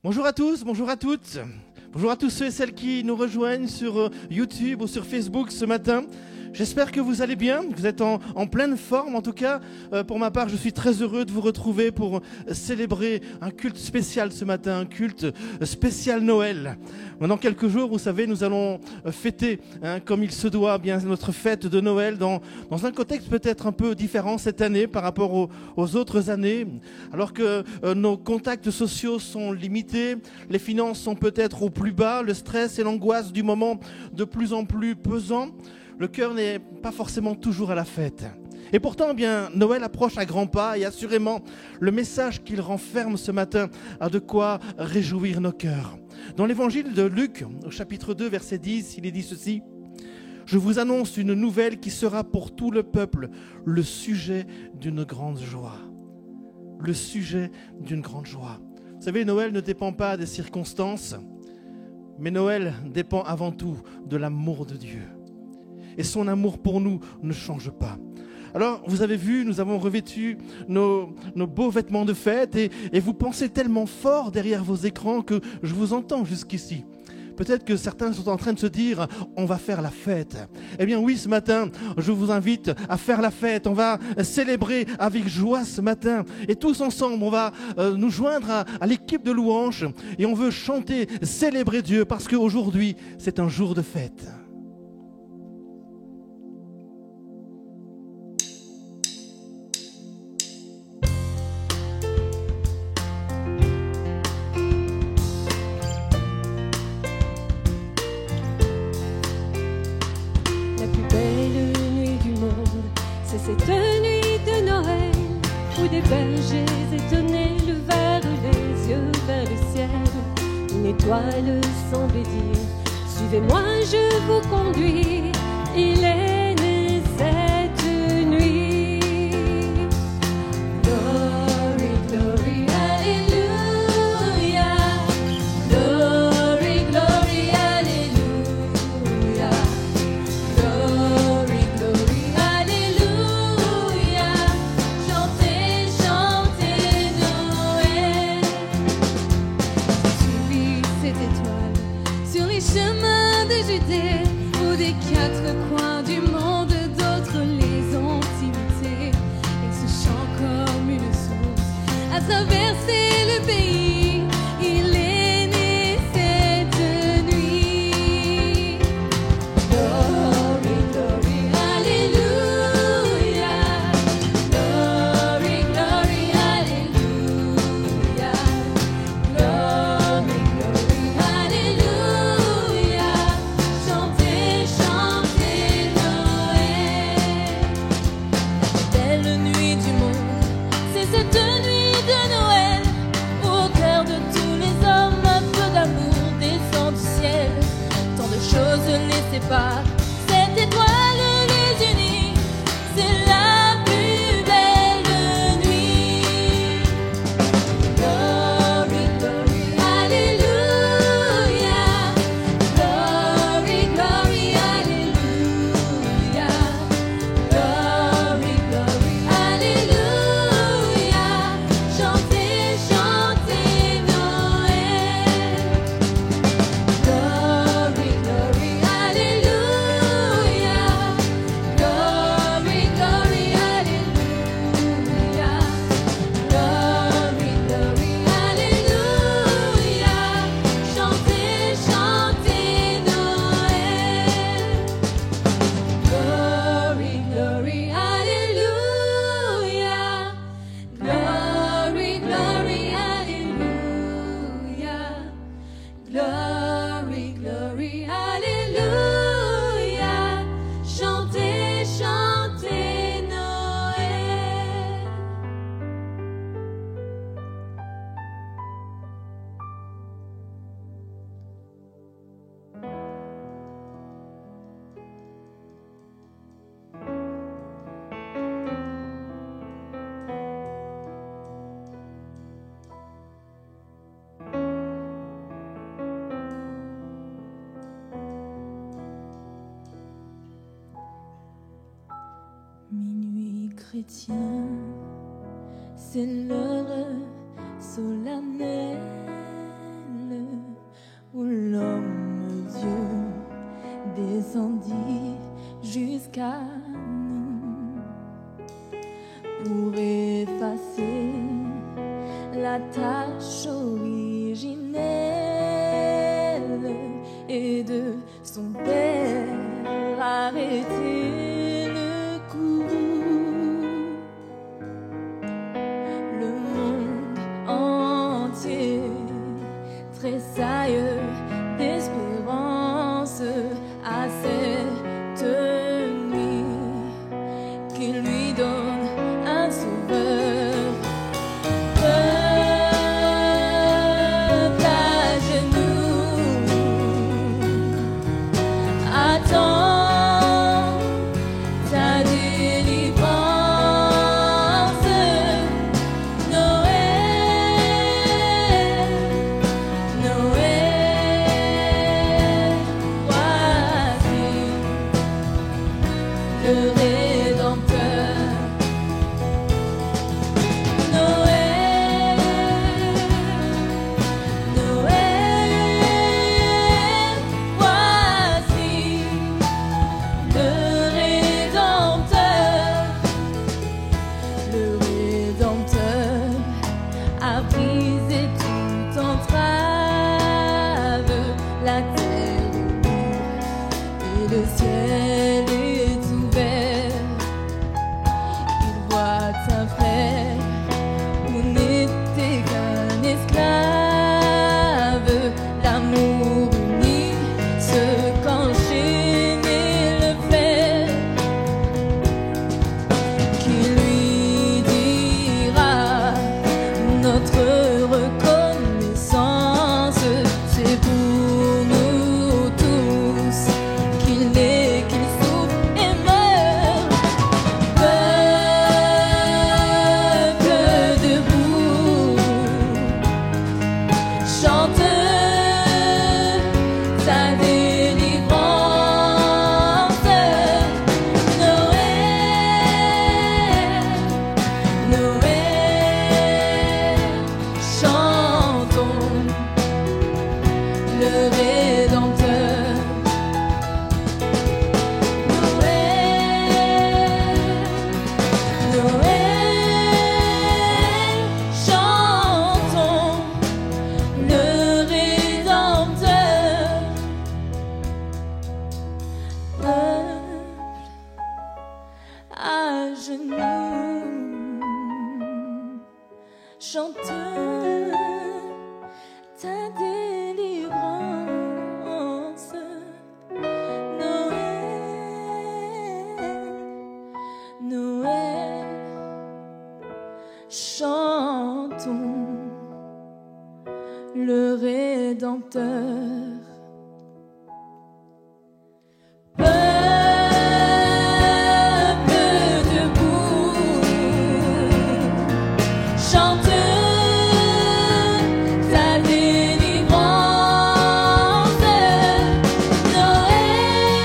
Bonjour à tous, bonjour à toutes. Bonjour à tous ceux et celles qui nous rejoignent sur YouTube ou sur Facebook ce matin. J'espère que vous allez bien, que vous êtes en pleine forme. En tout cas, pour ma part, je suis très heureux de vous retrouver pour célébrer un culte spécial ce matin, un culte spécial Noël. Dans quelques jours, vous savez, nous allons fêter, comme il se doit, bien notre fête de Noël dans un contexte peut-être un peu différent cette année par rapport aux autres années. Alors que nos contacts sociaux sont limités, les finances sont peut-être au plus bas, le stress et l'angoisse du moment de plus en plus pesants. Le cœur n'est pas forcément toujours à la fête. Et pourtant, bien, Noël approche à grands pas et assurément, le message qu'il renferme ce matin a de quoi réjouir nos cœurs. Dans l'évangile de Luc, au chapitre 2, verset 10, il est dit ceci. « Je vous annonce une nouvelle qui sera pour tout le peuple le sujet d'une grande joie. » Le sujet d'une grande joie. Vous savez, Noël ne dépend pas des circonstances, mais Noël dépend avant tout de l'amour de Dieu. Et son amour pour nous ne change pas. Alors, vous avez vu, nous avons revêtu nos beaux vêtements de fête et vous pensez tellement fort derrière vos écrans que je vous entends jusqu'ici. Peut-être que certains sont en train de se dire « on va faire la fête ». Eh bien oui, ce matin, je vous invite à faire la fête. On va célébrer avec joie ce matin. Et tous ensemble, on va nous joindre à l'équipe de louanges et on veut chanter, célébrer Dieu parce qu'aujourd'hui, c'est un jour de fête. Cette nuit de Noël, où des bergers étonnés levèrent les yeux vers le ciel, une étoile semblait dire « Suivez-moi, je vous conduis ». Il est né cette nuit. Glory, glory, alléluia. Glory, glory, alléluia. Glory, glory, alléluia. Chantez, chantez Noël. Suivi cette étoile sur les chemins de Judée, où des quatre coins du monde d'autres les ont imités, et ce chant comme une source a traversé le pays. Il est né cette nuit. Glory, glory, alléluia. Glory, glory, alléluia. Glory, glory, alléluia. Chantez, chantez Noël. La belle nuit du monde, c'est cette nuit de Noël, où au cœur de tous les hommes un peu d'amour descend du ciel. Tant de choses les séparent, cette étoile les unit, c'est la plus belle nuit. Glory, glory, alléluia. Glory, glory, alléluia. Glory, glory, alléluia. Chantez, chantez Noël. Glory, glory, alléluia. Glory, glory, alléluia. Glory, glory, alléluia. Chantez, chantez Noël. Glory, glory, alléluia. Glory, glory, alléluia. Glory, glory, alléluia. Chantez, chantez Noël. Minuit chrétien, c'est l'heure solennelle. descendit jusqu'à nous pour effacer la tâche originelle et de son Père arrêter le coup. Le monde entier tressaille d'espérance à cette nuit qui lui donne un sauveur. Peuple à genoux, attends ta délivrance. Noël, Noël, voici le Rédempteur. Noël, Noël, voici le Rédempteur. Le Rédempteur a brisé toute entrave. La terre est libre et le ciel est ouvert. Il voit un frère où n'était qu'un esclave. L'amour uni, ce qu'enchaînait le fer, qui lui dira notre reconnaissance. C'est pour nous tous qu'il est, qu'il souffre et meurt. Peuple debout, chante sa délivrance. Noël, Noël, chantons le Rédempteur. Noël, Noël, chantons le Rédempteur. Peuple à genoux, chante ta délivrance. Noël, Noël, chantons le Rédempteur. Peuple debout, chante ta délivrance. Noël,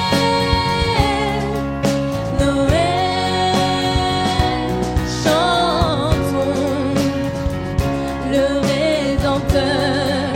Noël, chantons le Rédempteur.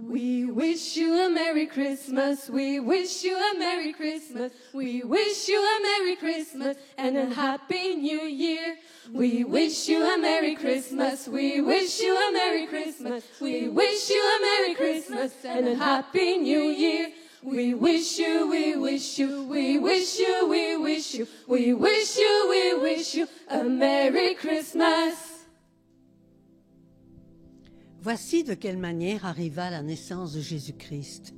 We wish you a Merry Christmas. We wish you a Merry Christmas. We wish you a Merry Christmas and a Happy New Year. We wish you a Merry Christmas. We wish you a Merry Christmas. We wish you a Merry Christmas and a Happy New Year. We wish you, we wish you, we wish you, we wish you, we wish you, we wish you a Merry Christmas. Voici de quelle manière arriva la naissance de Jésus-Christ.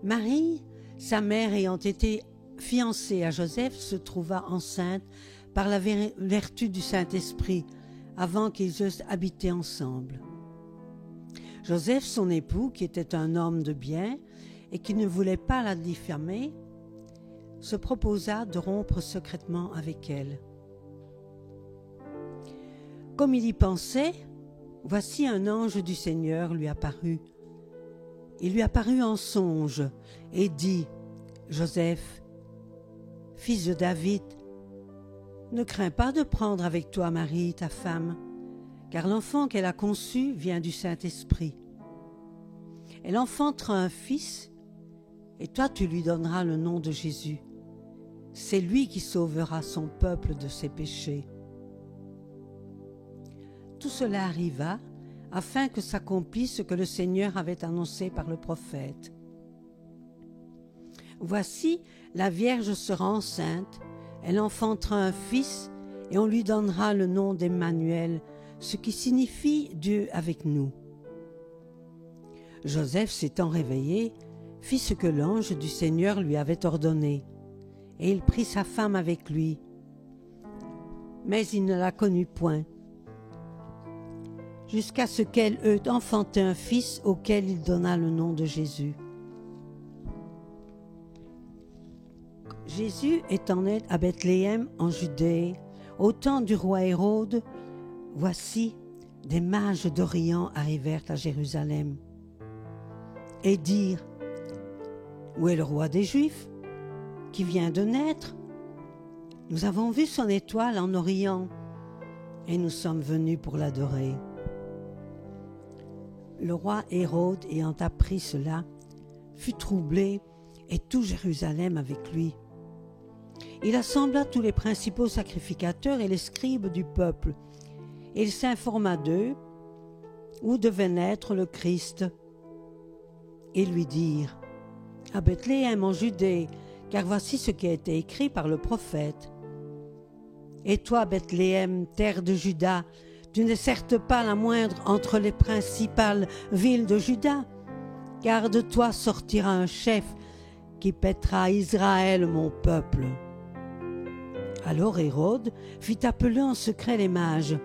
Marie, sa mère ayant été fiancée à Joseph, se trouva enceinte par la vertu du Saint-Esprit avant qu'ils eussent habité ensemble. Joseph, son époux, qui était un homme de bien et qui ne voulait pas la diffamer, se proposa de rompre secrètement avec elle. Comme il y pensait, voici un ange du Seigneur lui apparut. Il lui apparut en songe et dit : « Joseph, fils de David, ne crains pas de prendre avec toi Marie, ta femme, car l'enfant qu'elle a conçu vient du Saint-Esprit. Elle enfantera un fils, et toi tu lui donneras le nom de Jésus. C'est lui qui sauvera son peuple de ses péchés. » Tout cela arriva afin que s'accomplisse ce que le Seigneur avait annoncé par le prophète. « Voici, la Vierge sera enceinte, elle enfantera un fils, et on lui donnera le nom d'Emmanuel, ce qui signifie Dieu avec nous. » Joseph, s'étant réveillé, fit ce que l'ange du Seigneur lui avait ordonné, et il prit sa femme avec lui. Mais il ne la connut point, jusqu'à ce qu'elle eût enfanté un fils auquel il donna le nom de Jésus. Jésus étant né à Bethléem en Judée, au temps du roi Hérode, voici, des mages d'Orient arrivèrent à Jérusalem et dirent : « Où est le roi des Juifs, qui vient de naître ? Nous avons vu son étoile en Orient, et nous sommes venus pour l'adorer. » Le roi Hérode, ayant appris cela, fut troublé, et tout Jérusalem avec lui. Il assembla tous les principaux sacrificateurs et les scribes du peuple, et il s'informa d'eux où devait naître le Christ. Et lui dirent : « À Bethléem en Judée, car voici ce qui a été écrit par le prophète. Et toi, Bethléem, terre de Juda, tu n'es certes pas la moindre entre les principales villes de Juda, car de toi sortira un chef qui paîtra Israël, mon peuple. » Alors Hérode fit appeler en secret les mages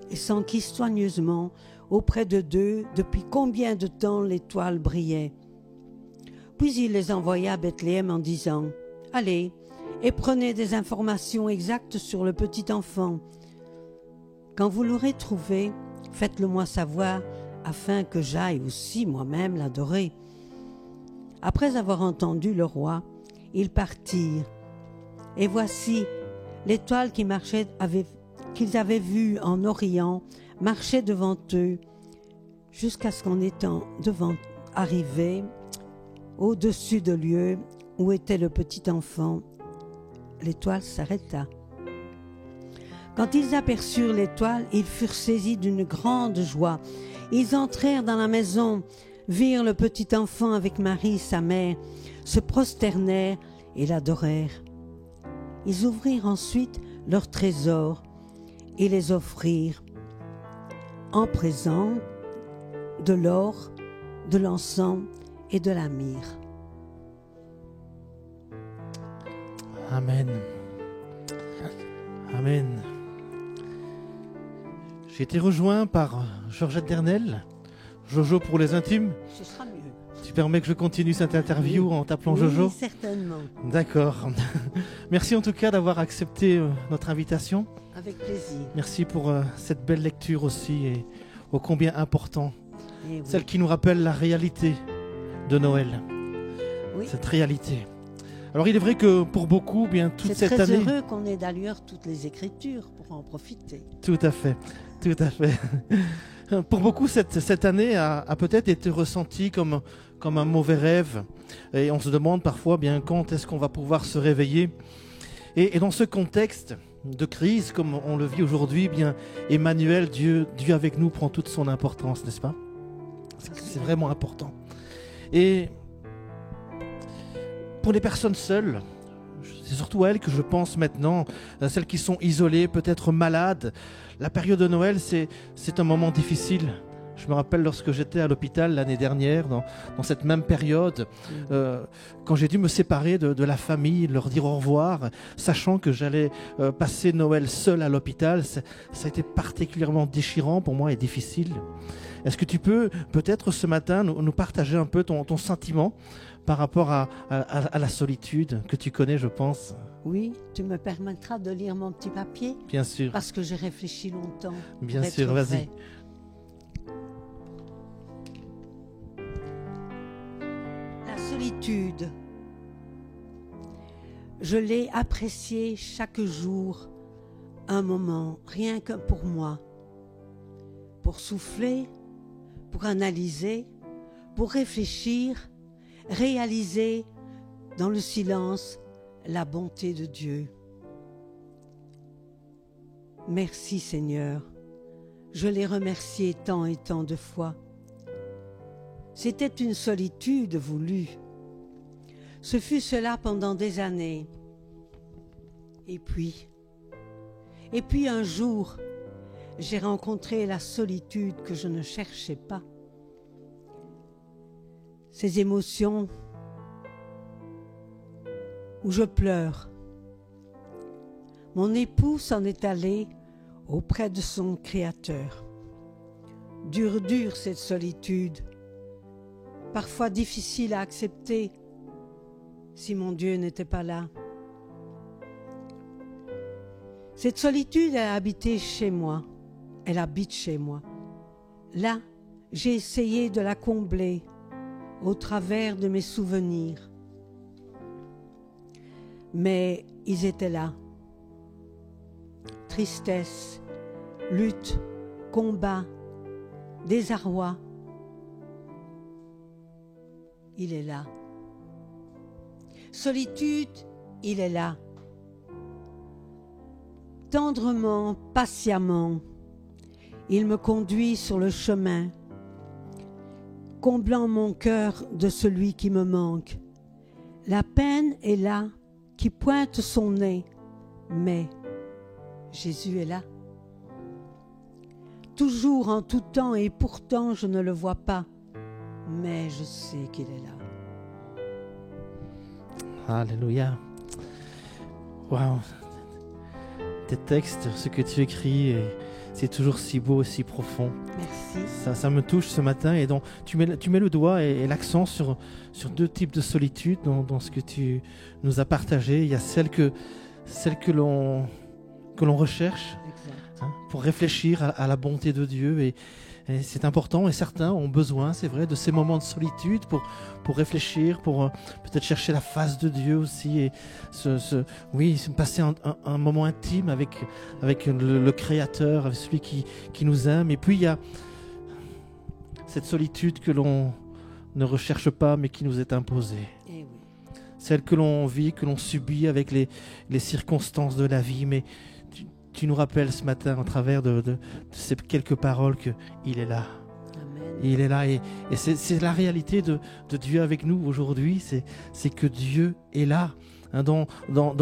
et s'enquit soigneusement auprès de d'eux depuis combien de temps l'étoile brillait. Puis il les envoya à Bethléem en disant : « Allez, et prenez des informations exactes sur le petit enfant. Quand vous l'aurez trouvé, faites-le-moi savoir, afin que j'aille aussi moi-même l'adorer. » Après avoir entendu le roi, ils partirent. Et voici, l'étoile qu'ils avaient vue en Orient marchait devant eux, jusqu'à ce qu'en étant arrivés au-dessus de lieu où était le petit enfant, l'étoile s'arrêta. Quand ils aperçurent l'étoile, ils furent saisis d'une grande joie. Ils entrèrent dans la maison, virent le petit enfant avec Marie, sa mère, se prosternèrent et l'adorèrent. Ils ouvrirent ensuite leurs trésors et les offrirent en présent de l'or, de l'encens et de la myrrhe. Amen. Amen. J'ai été rejoint par Georgette Dernel, Jojo pour les intimes. Ce sera mieux. Tu permets que je continue cette interview en t'appelant Jojo ? Oui, certainement. D'accord. Merci en tout cas d'avoir accepté notre invitation. Avec plaisir. Merci pour cette belle lecture aussi et ô combien important. Et oui. Celle qui nous rappelle la réalité de Noël. Oui. Cette réalité. Alors il est vrai que pour beaucoup, bien toute C'est cette très année... heureux qu'on ait d'ailleurs toutes les Écritures pour en profiter. Tout à fait, tout à fait. Pour beaucoup, cette année a peut-être été ressentie comme un mauvais rêve. Et on se demande parfois bien quand est-ce qu'on va pouvoir se réveiller. Et dans ce contexte de crise, comme on le vit aujourd'hui, bien Emmanuel, Dieu avec nous, prend toute son importance, n'est-ce pas? C'est vraiment important. Et pour les personnes seules, c'est surtout à elles que je pense maintenant, celles qui sont isolées, peut-être malades. La période de Noël, c'est un moment difficile. Je me rappelle lorsque j'étais à l'hôpital l'année dernière, dans cette même période, quand j'ai dû me séparer de la famille, leur dire au revoir, sachant que j'allais passer Noël seul à l'hôpital, ça a été particulièrement déchirant pour moi et difficile. Est-ce que tu peux peut-être ce matin nous partager un peu ton sentiment par rapport à la solitude que tu connais, je pense? Oui, tu me permettras de lire mon petit papier? Bien sûr. Parce que j'ai réfléchi longtemps. Bien sûr, vas-y. La solitude. Je l'ai appréciée chaque jour, un moment, rien que pour moi. Pour souffler, pour analyser, pour réfléchir, réaliser dans le silence la bonté de Dieu. Merci Seigneur, je l'ai remercié tant et tant de fois. C'était une solitude voulue. Ce fut cela pendant des années. Et puis un jour, j'ai rencontré la solitude que je ne cherchais pas. Ces émotions où je pleure. Mon époux s'en est allé auprès de son Créateur. Dure cette solitude, parfois difficile à accepter si mon Dieu n'était pas là. Cette solitude, elle habite chez moi. Là, j'ai essayé de la combler au travers de mes souvenirs. Mais ils étaient là. Tristesse, lutte, combat, désarroi. Il est là. Solitude, il est là. Tendrement, patiemment, il me conduit sur le chemin, comblant mon cœur de celui qui me manque. La peine est là, qui pointe son nez, mais Jésus est là. Toujours en tout temps, et pourtant je ne le vois pas, mais je sais qu'il est là. Alléluia. Waouh. Tes textes, ce que tu écris, c'est toujours si beau et si profond. Merci. Ça me touche ce matin. Et donc, tu mets le doigt et l'accent sur deux types de solitude dans ce que tu nous as partagé. Il y a celle que l'on recherche, hein, pour réfléchir à la bonté de Dieu. Et c'est important, et certains ont besoin, c'est vrai, de ces moments de solitude pour réfléchir, pour peut-être chercher la face de Dieu aussi, et passer un moment intime avec le Créateur, avec celui qui nous aime. Et puis il y a cette solitude que l'on ne recherche pas, mais qui nous est imposée. Eh oui. Celle que l'on vit, que l'on subit avec les circonstances de la vie, mais tu nous rappelles ce matin, à travers de ces quelques paroles, qu'il est là. Amen. Il est là, et c'est la réalité de Dieu avec nous aujourd'hui, c'est que Dieu est là, hein, dans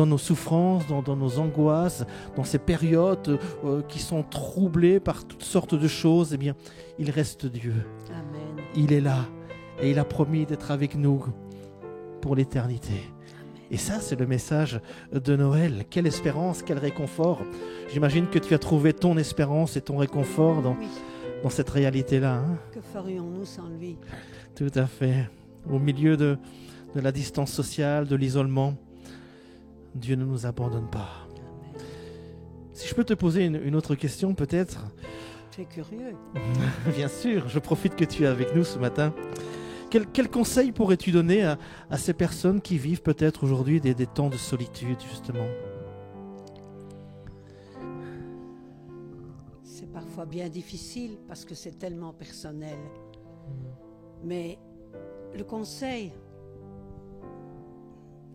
nos souffrances, dans nos angoisses, dans ces périodes qui sont troublées par toutes sortes de choses. Eh bien, il reste Dieu. Amen. Il est là, et il a promis d'être avec nous pour l'éternité. Et ça, c'est le message de Noël. Quelle espérance, quel réconfort. J'imagine que tu as trouvé ton espérance et ton réconfort dans cette réalité-là. Hein? Que ferions-nous sans lui? Tout à fait. Au milieu de la distance sociale, de l'isolement, Dieu ne nous abandonne pas. Amen. Si je peux te poser une autre question, peut-être. Tu es curieux? Bien sûr, je profite que tu es avec nous ce matin. Quel conseil pourrais-tu donner à ces personnes qui vivent peut-être aujourd'hui des temps de solitude, justement? C'est parfois parfois bien difficile parce que c'est tellement personnel. Mais le conseil,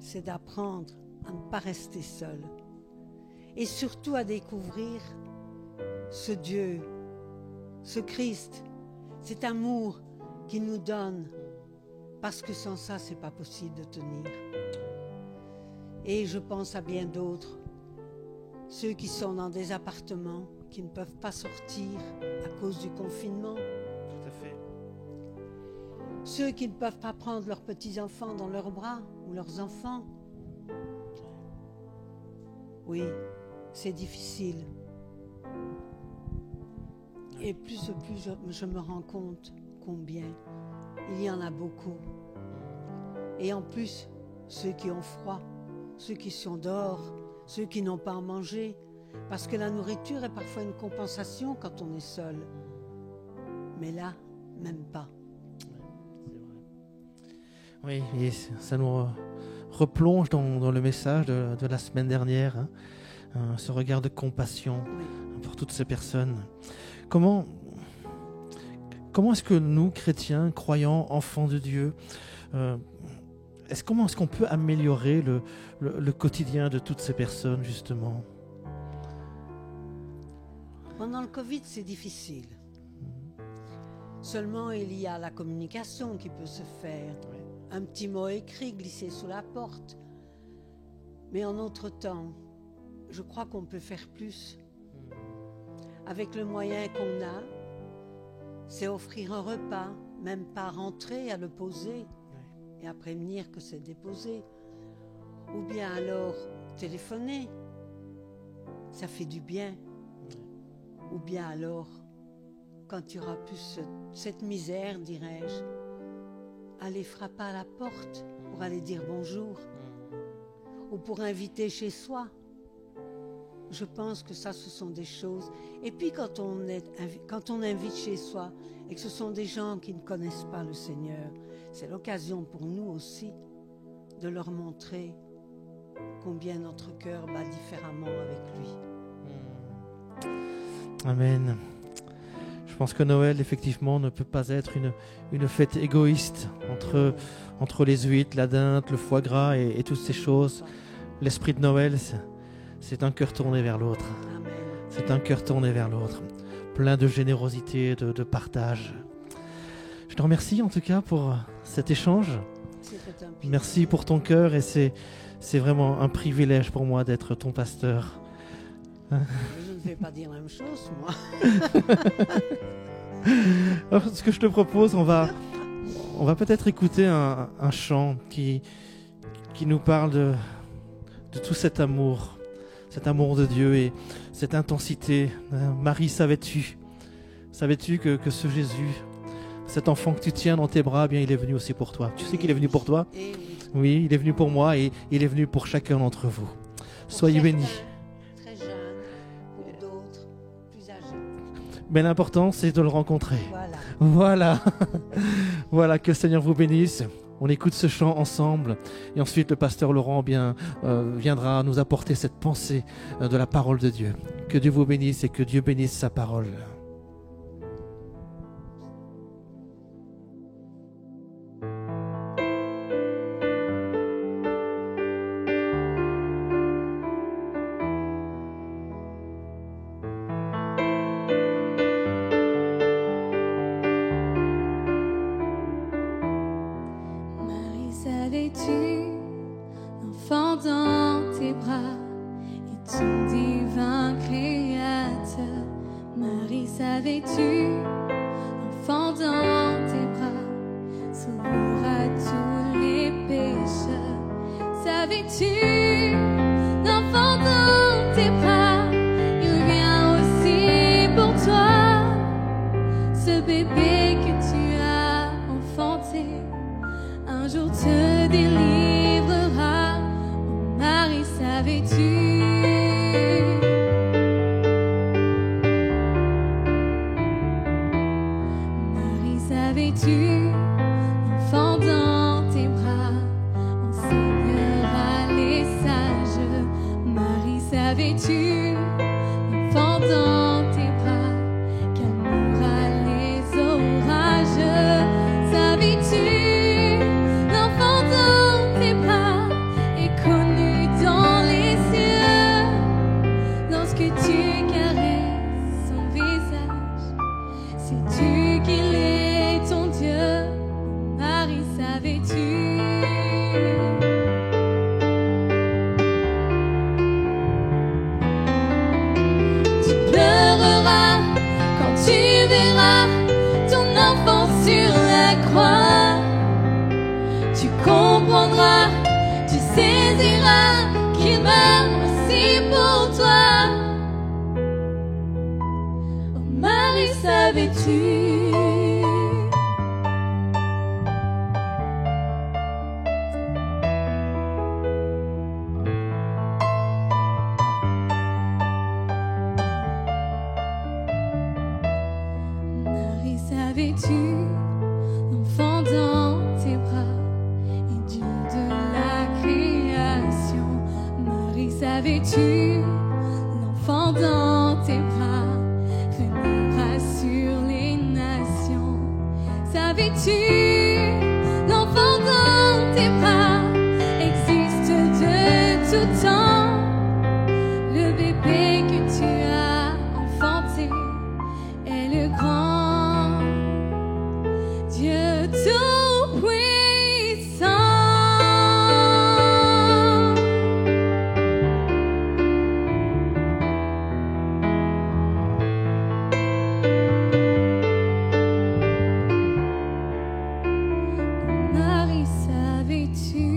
c'est d'apprendre à ne pas rester seul et surtout à découvrir ce Dieu, ce Christ, cet amour qu'il nous donne, parce que sans ça, c'est pas possible de tenir. Et je pense à bien d'autres, ceux qui sont dans des appartements, qui ne peuvent pas sortir à cause du confinement, Tout à fait. ceux qui ne peuvent pas prendre leurs petits-enfants dans leurs bras ou leurs enfants. Oui, c'est difficile. Et plus je me rends compte combien il y en a beaucoup. Et en plus, ceux qui ont froid, ceux qui sont dehors, ceux qui n'ont pas à manger, parce que la nourriture est parfois une compensation quand on est seul. Mais là, même pas. Oui, et ça nous replonge dans le message de la semaine dernière, hein, ce regard de compassion pour toutes ces personnes. Comment est-ce que nous, chrétiens, croyants, enfants de Dieu, comment est-ce qu'on peut améliorer le quotidien de toutes ces personnes, justement? Pendant le Covid, c'est difficile. Seulement, il y a la communication qui peut se faire. Un petit mot écrit glissé sous la porte. Mais en autre temps, je crois qu'on peut faire plus. Avec le moyen qu'on a, c'est offrir un repas, même pas rentrer à le poser et à prévenir que c'est déposé. Ou bien alors téléphoner, ça fait du bien. Ou bien alors, quand il y aura plus cette misère, dirais-je, aller frapper à la porte pour aller dire bonjour ou pour inviter chez soi. Je pense que ça, ce sont des choses. Et puis quand on invite chez soi et que ce sont des gens qui ne connaissent pas le Seigneur, c'est l'occasion pour nous aussi de leur montrer combien notre cœur bat différemment avec lui. Amen. Je pense que Noël, effectivement, ne peut pas être une fête égoïste entre les huîtres, la dinde, le foie gras et toutes ces choses. L'esprit de Noël, c'est un cœur tourné vers l'autre. Amen. C'est un cœur tourné vers l'autre, plein de générosité, de partage. Je te remercie en tout cas pour cet échange. C'était un plaisir. Merci pour ton cœur et c'est vraiment un privilège pour moi d'être ton pasteur. Je ne vais pas dire la même chose, moi. Alors, ce que je te propose, on va peut-être écouter un chant qui nous parle de tout cet amour de Dieu et cette intensité. Marie, savais-tu que ce Jésus, cet enfant que tu tiens dans tes bras, eh bien, il est venu aussi pour toi. Tu sais qu'il est venu pour toi? Et oui, Oui, il est venu pour moi et il est venu pour chacun d'entre vous. pour Soyez certains, bénis. Très jeunes, pour d'autres, plus âgés. Mais l'important, c'est de le rencontrer. Voilà. Voilà, que le Seigneur vous bénisse. On écoute ce chant ensemble et ensuite le pasteur Laurent viendra nous apporter cette pensée de la parole de Dieu. Que Dieu vous bénisse et que Dieu bénisse sa parole. Marie, savais-tu, enfant dans tes bras, et ton divin créateur. Marie, savais-tu, enfant dans tes bras, sauvera tous les pécheurs. Savais-tu, enfant dans tes bras, il vient aussi pour toi, ce bébé que tu as enfanté. Un jour te délivrera. Oh Marie, savais-tu? Marie, savais-tu? Enfant dans tes bras, enseignera les sages. Marie, savais-tu? Enfant dans tes bras, savais-tu? Marie, savais-tu, l'enfant dans tes bras est Dieu de la création. Marie, savais-tu, l'enfant dans tes bras régnera sur les nations. Savais-tu, l'enfant dans tes bras existe de tout temps. Le bébé que tu as enfanté est le grand Dieu tout-puissant. Marie, savais-tu?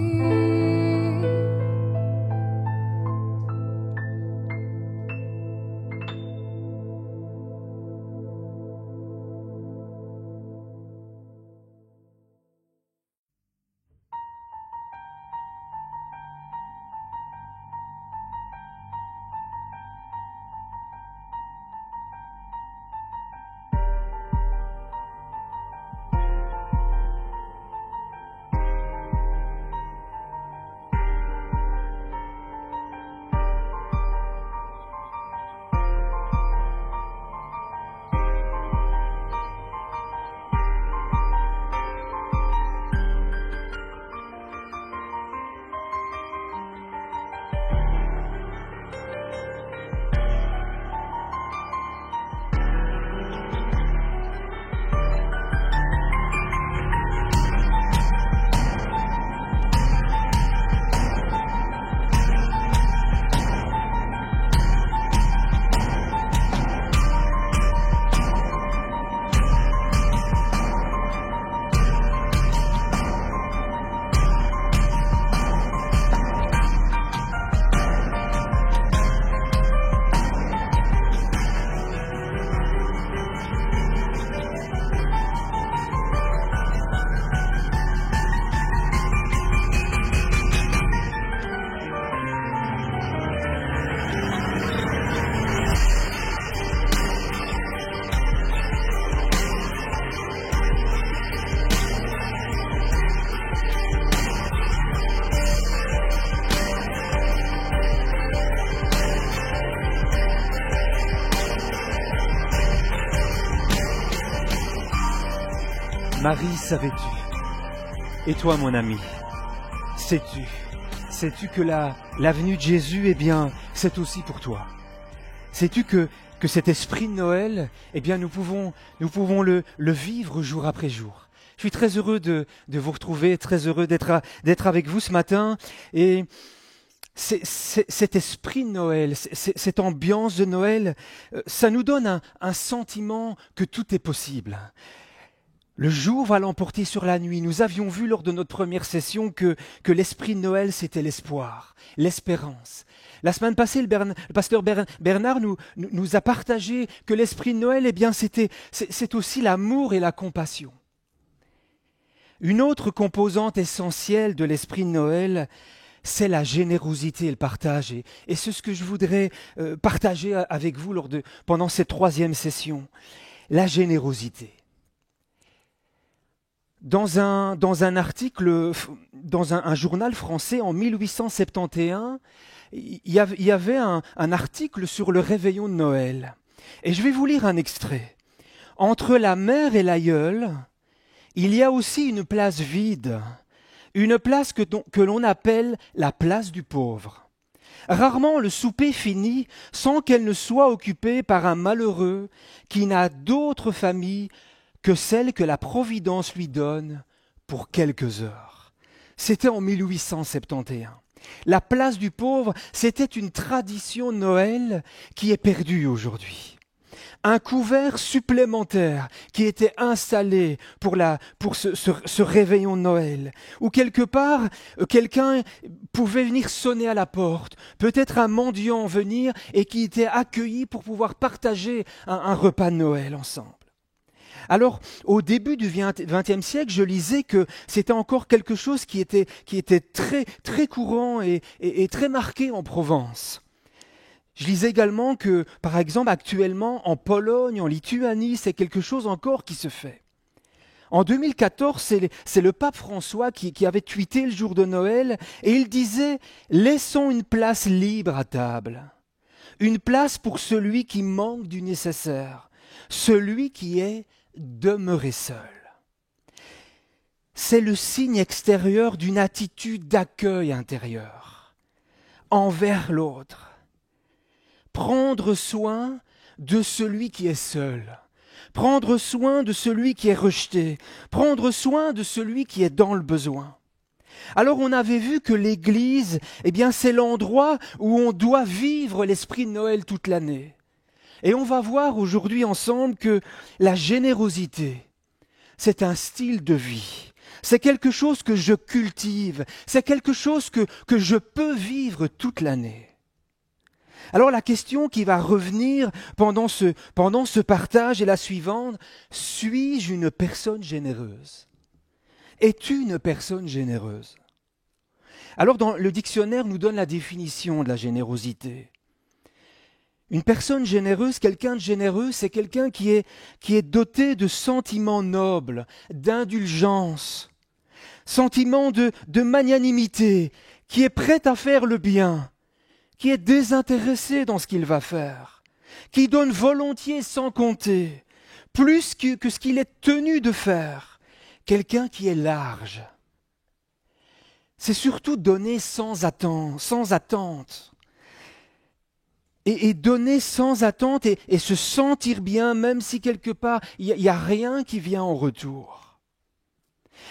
Marie, savais-tu? Et toi, mon ami, sais-tu que la venue de Jésus, eh bien, c'est aussi pour toi? Sais-tu que cet esprit de Noël, eh bien, nous pouvons le vivre jour après jour? Je suis très heureux de vous retrouver, très heureux d'être avec vous ce matin. Et cet esprit de Noël, cette ambiance de Noël, ça nous donne un sentiment que tout est possible. Le jour va l'emporter sur la nuit. Nous avions vu lors de notre première session que l'esprit de Noël, c'était l'espoir, l'espérance. La semaine passée, le pasteur Bernard nous a partagé que l'esprit de Noël, eh bien, c'est aussi l'amour et la compassion. Une autre composante essentielle de l'esprit de Noël, c'est la générosité et le partage. Et c'est ce que je voudrais partager avec vous pendant cette troisième session. La générosité. Dans un article, dans un journal français en 1871, il y avait un article sur le réveillon de Noël. Et je vais vous lire un extrait. Entre la mère et l'aïeul, il y a aussi une place vide, une place que l'on appelle la place du pauvre. Rarement le souper finit sans qu'elle ne soit occupée par un malheureux qui n'a d'autre famille que celle que la Providence lui donne pour quelques heures. C'était en 1871. La place du pauvre, c'était une tradition de Noël qui est perdue aujourd'hui. Un couvert supplémentaire qui était installé pour ce réveillon de Noël, où quelque part, quelqu'un pouvait venir sonner à la porte, peut-être un mendiant venir et qui était accueilli pour pouvoir partager un repas de Noël ensemble. Alors, au début du XXe siècle, je lisais que c'était encore quelque chose qui était très, très courant et très marqué en Provence. Je lisais également que, par exemple, actuellement, en Pologne, en Lituanie, c'est quelque chose encore qui se fait. En 2014, c'est le pape François qui avait tweeté le jour de Noël, et il disait « Laissons une place libre à table, une place pour celui qui manque du nécessaire, celui qui est demeuré seul. » C'est le signe extérieur d'une attitude d'accueil intérieur envers l'autre. Prendre soin de celui qui est seul, prendre soin de celui qui est rejeté, prendre soin de celui qui est dans le besoin. Alors on avait vu que l'Église, c'est l'endroit où on doit vivre l'esprit de Noël toute l'année. Et on va voir aujourd'hui ensemble que la générosité, c'est un style de vie. C'est quelque chose que je cultive, c'est quelque chose que je peux vivre toute l'année. Alors la question qui va revenir pendant ce partage est la suivante. Suis-je une personne généreuse? Es-tu une personne généreuse? Alors dans le dictionnaire nous donne la définition de la générosité. Une personne généreuse, quelqu'un de généreux, c'est quelqu'un qui est doté de sentiments nobles, d'indulgence, sentiments de magnanimité, qui est prêt à faire le bien, qui est désintéressé dans ce qu'il va faire, qui donne volontiers sans compter, plus que ce qu'il est tenu de faire, quelqu'un qui est large. C'est surtout donner sans attente. Et donner sans attente et se sentir bien, même si quelque part il n'y a rien qui vient en retour.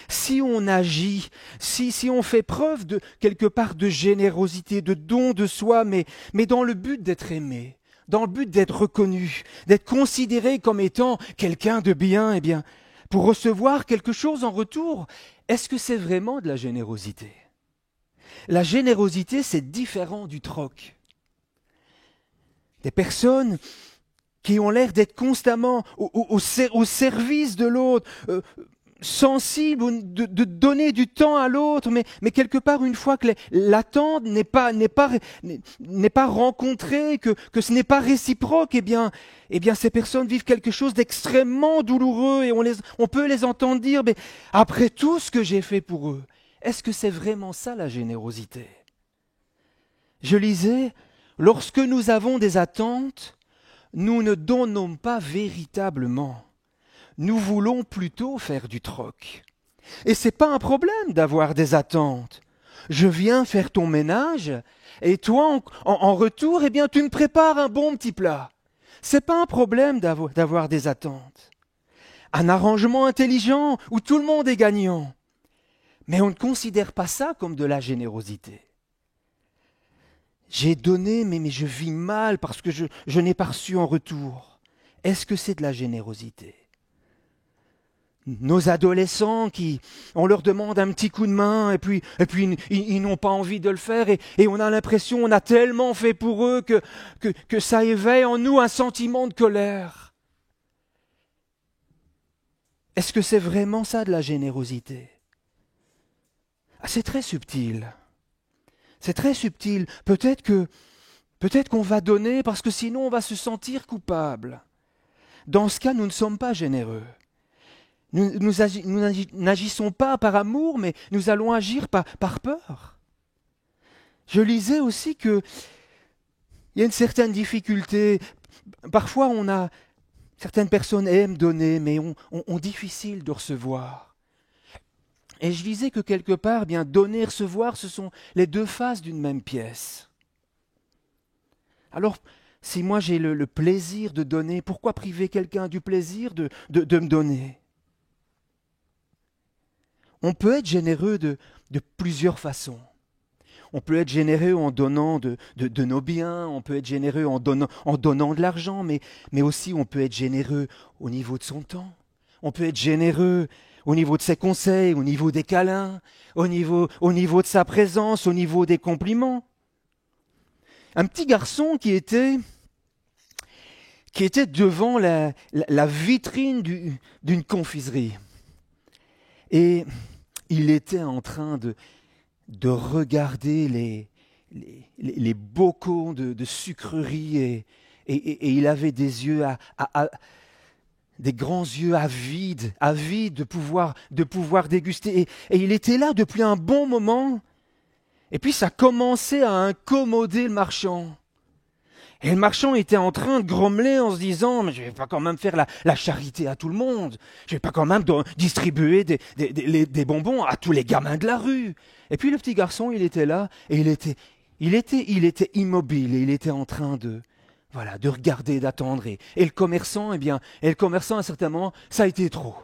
Si on agit, si on fait preuve de quelque part de générosité, de don de soi, mais dans le but d'être aimé, dans le but d'être reconnu, d'être considéré comme étant quelqu'un de bien, pour recevoir quelque chose en retour, est-ce que c'est vraiment de la générosité? La générosité, c'est différent du troc. Des personnes qui ont l'air d'être constamment au service de l'autre, sensibles, de donner du temps à l'autre, mais quelque part, une fois que l'attente n'est pas rencontrée, que ce n'est pas réciproque, ces personnes vivent quelque chose d'extrêmement douloureux et on peut les entendre dire, mais après tout ce que j'ai fait pour eux, est-ce que c'est vraiment ça la générosité? Je lisais, lorsque nous avons des attentes, nous ne donnons pas véritablement. Nous voulons plutôt faire du troc. Et c'est pas un problème d'avoir des attentes. Je viens faire ton ménage et toi, en retour, tu me prépares un bon petit plat. C'est pas un problème d'avoir des attentes. Un arrangement intelligent où tout le monde est gagnant. Mais on ne considère pas ça comme de la générosité. J'ai donné, mais je vis mal parce que je n'ai pas reçu en retour. Est-ce que c'est de la générosité? Nos adolescents on leur demande un petit coup de main et puis ils n'ont pas envie de le faire et on a l'impression, on a tellement fait pour eux que ça éveille en nous un sentiment de colère. Est-ce que c'est vraiment ça de la générosité? C'est très subtil. C'est très subtil. Peut-être qu'on va donner parce que sinon on va se sentir coupable. Dans ce cas, nous ne sommes pas généreux. Nous n'agissons pas par amour, mais nous allons agir par peur. Je lisais aussi qu'il y a une certaine difficulté. Parfois, certaines personnes aiment donner, mais ont difficile de recevoir. Et je disais que quelque part, donner et recevoir, ce sont les deux faces d'une même pièce. Alors, si moi j'ai le plaisir de donner, pourquoi priver quelqu'un du plaisir de me donner? On peut être généreux de plusieurs façons. On peut être généreux en donnant de nos biens, on peut être généreux en donnant de l'argent, mais aussi on peut être généreux au niveau de son temps. On peut être généreux au niveau de ses conseils, au niveau des câlins, au niveau de sa présence, au niveau des compliments. Un petit garçon qui était qui était devant la vitrine d'une confiserie. Et il était en train de regarder les bocaux de sucreries et il avait des yeux des grands yeux avides de pouvoir déguster. Et il était là depuis un bon moment. Et puis ça commençait à incommoder le marchand. Et le marchand était en train de grommeler en se disant « Mais je vais pas quand même faire la charité à tout le monde. Je vais pas quand même distribuer des bonbons à tous les gamins de la rue. » Et puis le petit garçon, il était là et il était immobile et il était en train de regarder, d'attendre. Et le commerçant, à un certain moment, ça a été trop.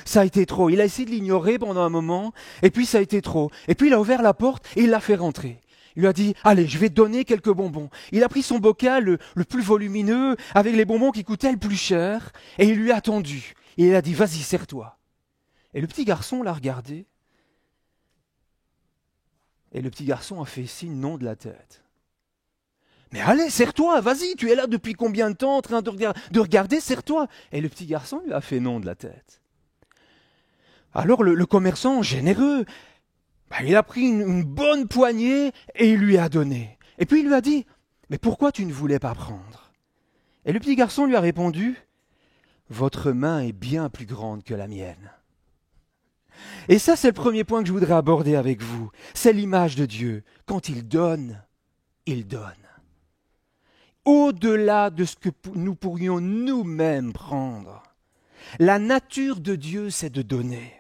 Ça a été trop. Il a essayé de l'ignorer pendant un moment, et puis ça a été trop. Et puis il a ouvert la porte et il l'a fait rentrer. Il lui a dit, allez, je vais te donner quelques bonbons. Il a pris son bocal le plus volumineux, avec les bonbons qui coûtaient le plus cher, et il lui a tendu. Et il a dit, vas-y, serre-toi. Et le petit garçon l'a regardé, et le petit garçon a fait signe non de la tête. Mais allez, serre-toi, vas-y, tu es là depuis combien de temps en train de regarder, serre-toi. Et le petit garçon lui a fait non de la tête. Alors le commerçant, généreux, il a pris une bonne poignée et il lui a donné. Et puis il lui a dit, mais pourquoi tu ne voulais pas prendre? Et le petit garçon lui a répondu, votre main est bien plus grande que la mienne. Et ça, c'est le premier point que je voudrais aborder avec vous. C'est l'image de Dieu. Quand il donne, il donne. Au-delà de ce que nous pourrions nous-mêmes prendre. La nature de Dieu, c'est de donner.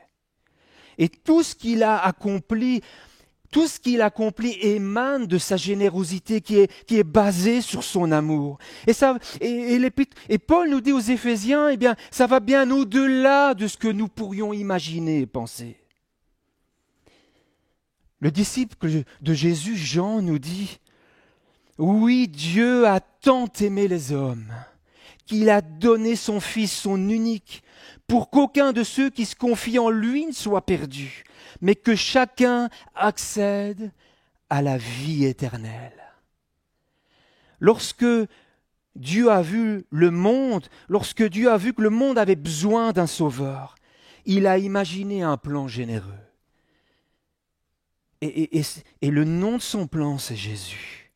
Et tout ce qu'il a accompli émane de sa générosité qui est basée sur son amour. Et Paul nous dit aux Éphésiens, ça va bien au-delà de ce que nous pourrions imaginer et penser. Le disciple de Jésus, Jean, nous dit, oui, Dieu a tant aimé les hommes qu'il a donné son Fils, son unique, pour qu'aucun de ceux qui se confient en lui ne soit perdu, mais que chacun accède à la vie éternelle. Lorsque Dieu a vu que le monde avait besoin d'un sauveur, il a imaginé un plan généreux. Et le nom de son plan, c'est Jésus.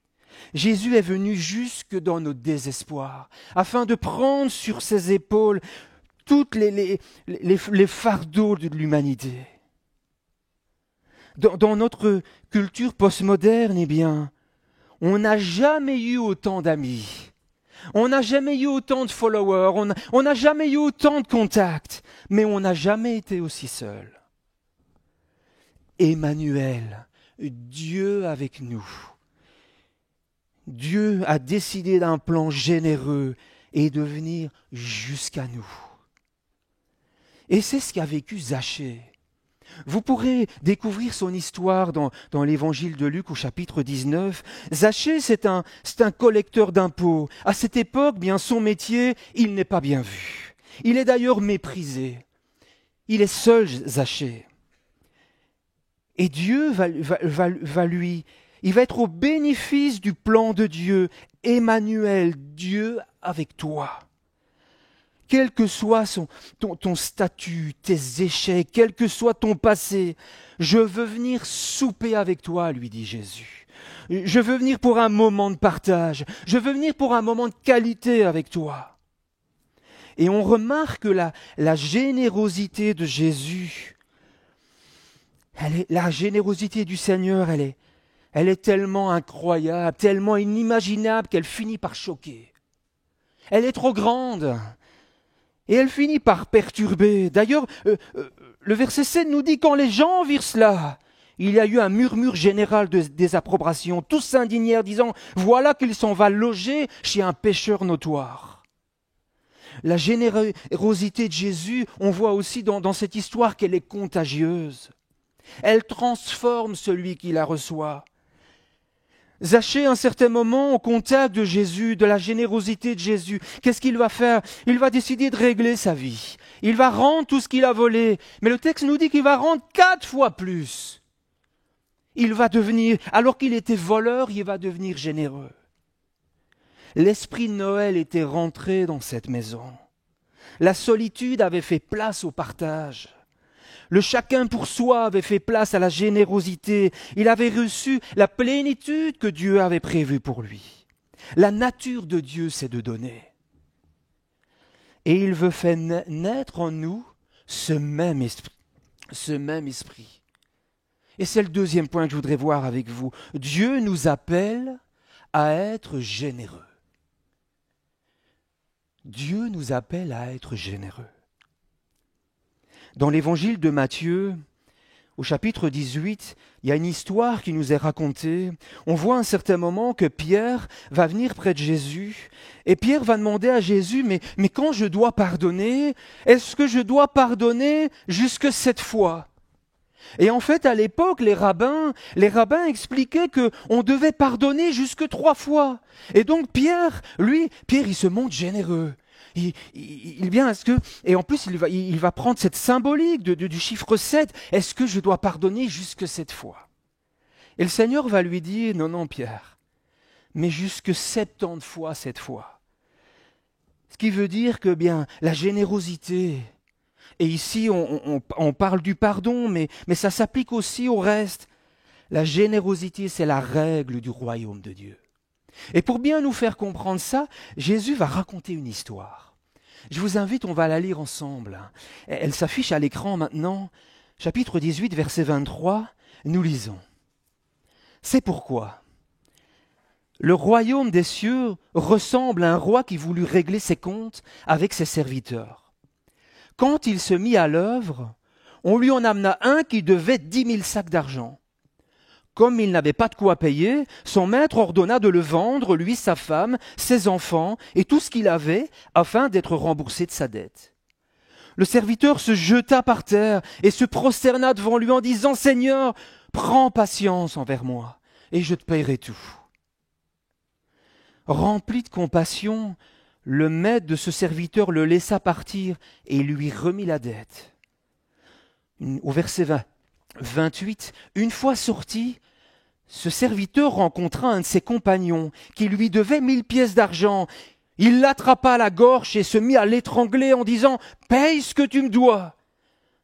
Jésus est venu jusque dans notre désespoir, afin de prendre sur ses épaules toutes les fardeaux de l'humanité. Dans notre culture postmoderne, on n'a jamais eu autant d'amis, on n'a jamais eu autant de followers, on n'a jamais eu autant de contacts, mais on n'a jamais été aussi seul. Emmanuel, Dieu avec nous. Dieu a décidé d'un plan généreux et de venir jusqu'à nous. Et c'est ce qu'a vécu Zachée. Vous pourrez découvrir son histoire dans l'évangile de Luc au chapitre 19. Zachée, c'est un collecteur d'impôts. À cette époque, son métier, il n'est pas bien vu. Il est d'ailleurs méprisé. Il est seul, Zachée. Et Dieu il va être au bénéfice du plan de Dieu. Emmanuel, Dieu avec toi. Quel que soit ton statut, tes échecs, quel que soit ton passé, je veux venir souper avec toi, lui dit Jésus. Je veux venir pour un moment de partage. Je veux venir pour un moment de qualité avec toi. Et on remarque la générosité de Jésus. La générosité du Seigneur, elle est tellement incroyable, tellement inimaginable qu'elle finit par choquer. Elle est trop grande. Et elle finit par perturber. D'ailleurs, le verset 7 nous dit, quand les gens virent cela, il y a eu un murmure général de désapprobation. Tous s'indignèrent, disant, voilà qu'il s'en va loger chez un pécheur notoire. La générosité de Jésus, on voit aussi dans cette histoire qu'elle est contagieuse. Elle transforme celui qui la reçoit. Zachée, à un certain moment, au contact de Jésus, de la générosité de Jésus, qu'est-ce qu'il va faire? Il va décider de régler sa vie. Il va rendre tout ce qu'il a volé. Mais le texte nous dit qu'il va rendre 4 fois plus. Il va devenir, alors qu'il était voleur, il va devenir généreux. l'esprit de Noël était rentré dans cette maison. La solitude avait fait place au partage. Le chacun pour soi avait fait place à la générosité. Il avait reçu la plénitude que Dieu avait prévue pour lui. La nature de Dieu, c'est de donner. Et il veut faire naître en nous ce même esprit. Et c'est le deuxième point que je voudrais voir avec vous. Dieu nous appelle à être généreux. Dieu nous appelle à être généreux. Dans l'évangile de Matthieu, au chapitre 18, il y a une histoire qui nous est racontée. On voit à un certain moment que Pierre va venir près de Jésus et Pierre va demander à Jésus, mais quand je dois pardonner, est-ce que je dois pardonner jusque 7 fois ? Et en fait, à l'époque, les rabbins expliquaient qu'on devait pardonner jusque 3 fois. Et donc Pierre, il se montre généreux. Il vient, et en plus il va prendre cette symbolique du chiffre 7. Est-ce que je dois pardonner jusque 7 fois ? Et le Seigneur va lui dire, non Pierre, mais jusque 70 fois 7 fois. Ce qui veut dire que bien la générosité, et ici on parle du pardon, mais ça s'applique aussi au reste. La générosité, c'est la règle du royaume de Dieu. Et pour bien nous faire comprendre ça, Jésus va raconter une histoire. Je vous invite, on va la lire ensemble. Elle s'affiche à l'écran maintenant. Chapitre 18, verset 23, nous lisons. C'est pourquoi le royaume des cieux ressemble à un roi qui voulut régler ses comptes avec ses serviteurs. Quand il se mit à l'œuvre, on lui en amena un qui devait 10 000 sacs d'argent. Comme il n'avait pas de quoi payer, son maître ordonna de le vendre, lui, sa femme, ses enfants et tout ce qu'il avait, afin d'être remboursé de sa dette. Le serviteur se jeta par terre et se prosterna devant lui en disant « Seigneur, prends patience envers moi et je te paierai tout. » Rempli de compassion, le maître de ce serviteur le laissa partir et lui remit la dette. Au verset 28, une fois sorti, ce serviteur rencontra un de ses compagnons qui lui devait 1000 pièces d'argent. Il l'attrapa à la gorge et se mit à l'étrangler en disant « Paye ce que tu me dois !»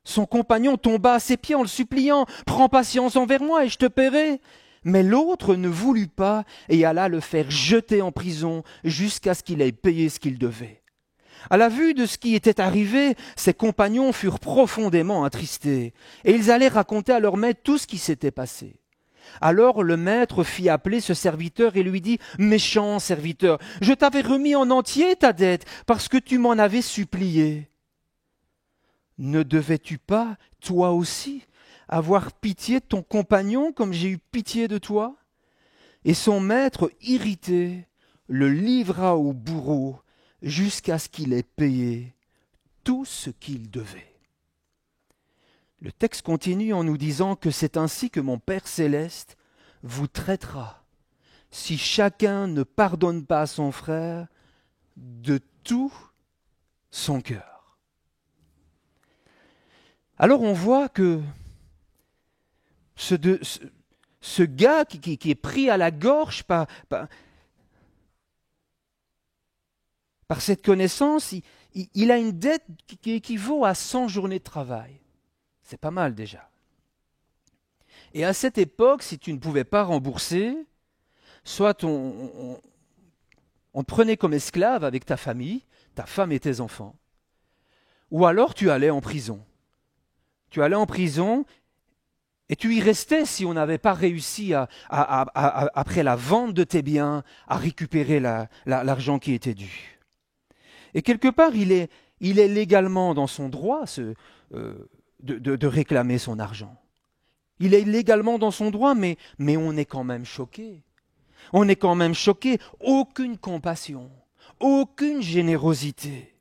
Son compagnon tomba à ses pieds en le suppliant « Prends patience envers moi et je te paierai !» Mais l'autre ne voulut pas et alla le faire jeter en prison jusqu'à ce qu'il ait payé ce qu'il devait. À la vue de ce qui était arrivé, ses compagnons furent profondément attristés et ils allaient raconter à leur maître tout ce qui s'était passé. Alors le maître fit appeler ce serviteur et lui dit « Méchant serviteur, je t'avais remis en entier ta dette parce que tu m'en avais supplié. Ne devais-tu pas, toi aussi, avoir pitié de ton compagnon comme j'ai eu pitié de toi ?» Et son maître, irrité, le livra au bourreau jusqu'à ce qu'il ait payé tout ce qu'il devait. Le texte continue en nous disant que c'est ainsi que mon Père céleste vous traitera si chacun ne pardonne pas à son frère de tout son cœur. Alors on voit que ce gars qui est pris à la gorge par cette connaissance, il a une dette qui équivaut à 100 journées de travail. C'est pas mal déjà. Et à cette époque, si tu ne pouvais pas rembourser, soit on te prenait comme esclave avec ta famille, ta femme et tes enfants, ou alors tu allais en prison. Tu allais en prison et tu y restais si on n'avait pas réussi après la vente de tes biens, à récupérer l'argent qui était dû. Et quelque part, il est légalement dans son droit de réclamer son argent. Il est légalement dans son droit, mais on est quand même choqué. On est quand même choqué. Aucune compassion, aucune générosité.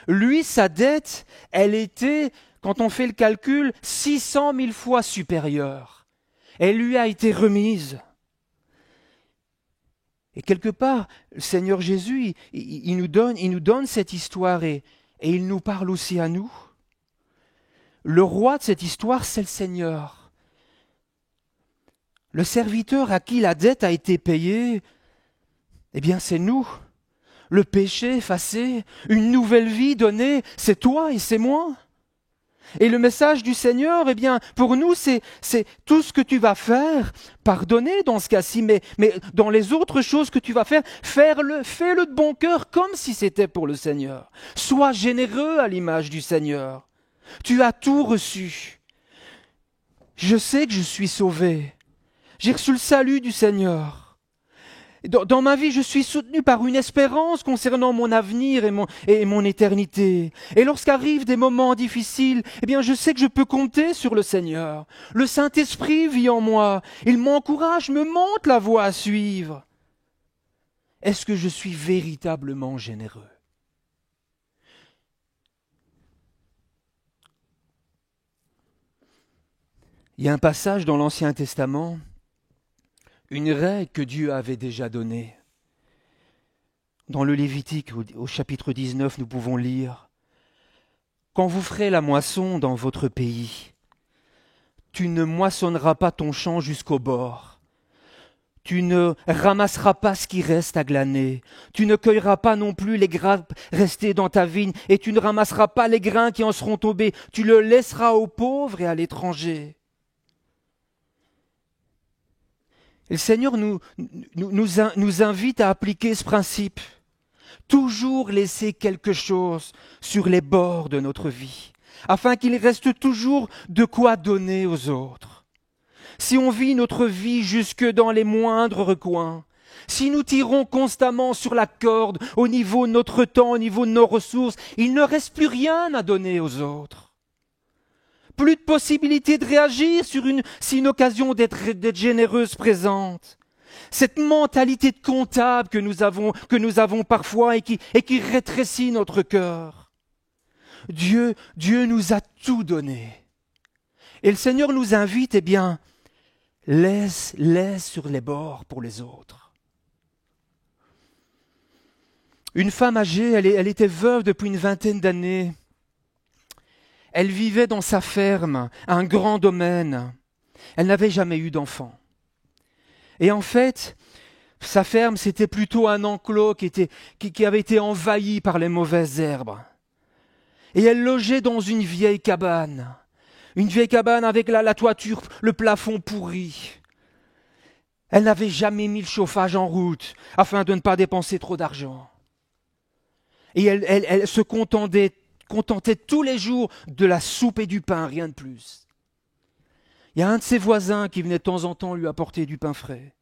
Lui, sa dette, elle était, quand on fait le calcul, 600 000 fois supérieure. Elle lui a été remise. Et quelque part, le Seigneur Jésus, il nous donne cette histoire et il nous parle aussi à nous. Le roi de cette histoire, c'est le Seigneur. Le serviteur à qui la dette a été payée, Eh bien, c'est nous. Le péché effacé, une nouvelle vie donnée, c'est toi et c'est moi. Et le message du Seigneur, eh bien, pour nous, c'est tout ce que tu vas faire, pardonner dans ce cas-ci, mais dans les autres choses que tu vas faire, fais-le de bon cœur, comme si c'était pour le Seigneur. Sois généreux à l'image du Seigneur. Tu as tout reçu. Je sais que je suis sauvé. J'ai reçu le salut du Seigneur. Dans ma vie, je suis soutenu par une espérance concernant mon avenir et mon éternité. Et lorsqu'arrivent des moments difficiles, eh bien, je sais que je peux compter sur le Seigneur. Le Saint-Esprit vit en moi. Il m'encourage, me montre la voie à suivre. Est-ce que je suis véritablement généreux? Il y a un passage dans l'Ancien Testament, une règle que Dieu avait déjà donnée. Dans le Lévitique, au chapitre 19, nous pouvons lire « Quand vous ferez la moisson dans votre pays, tu ne moissonneras pas ton champ jusqu'au bord. Tu ne ramasseras pas ce qui reste à glaner. Tu ne cueilleras pas non plus les grappes restées dans ta vigne, et tu ne ramasseras pas les grains qui en seront tombés. Tu le laisseras aux pauvres et à l'étranger. » Et le Seigneur nous invite à appliquer ce principe. Toujours laisser quelque chose sur les bords de notre vie, afin qu'il reste toujours de quoi donner aux autres. Si on vit notre vie jusque dans les moindres recoins, si nous tirons constamment sur la corde au niveau de notre temps, au niveau de nos ressources, il ne reste plus rien à donner aux autres. Plus de possibilité de réagir si une occasion d'être généreux se présente. Cette mentalité de comptable que nous avons parfois et qui rétrécit notre cœur. Dieu nous a tout donné. Et le Seigneur nous invite, eh bien, laisse sur les bords pour les autres. Une femme âgée, elle était veuve depuis une vingtaine d'années. Elle vivait dans sa ferme, un grand domaine. Elle n'avait jamais eu d'enfant. Et en fait, sa ferme, c'était plutôt un enclos qui avait été envahi par les mauvaises herbes. Et elle logeait dans une vieille cabane avec la toiture, le plafond pourri. Elle n'avait jamais mis le chauffage en route afin de ne pas dépenser trop d'argent. Et elle se contentait tous les jours de la soupe et du pain, rien de plus. Il y a un de ses voisins qui venait de temps en temps lui apporter du pain frais.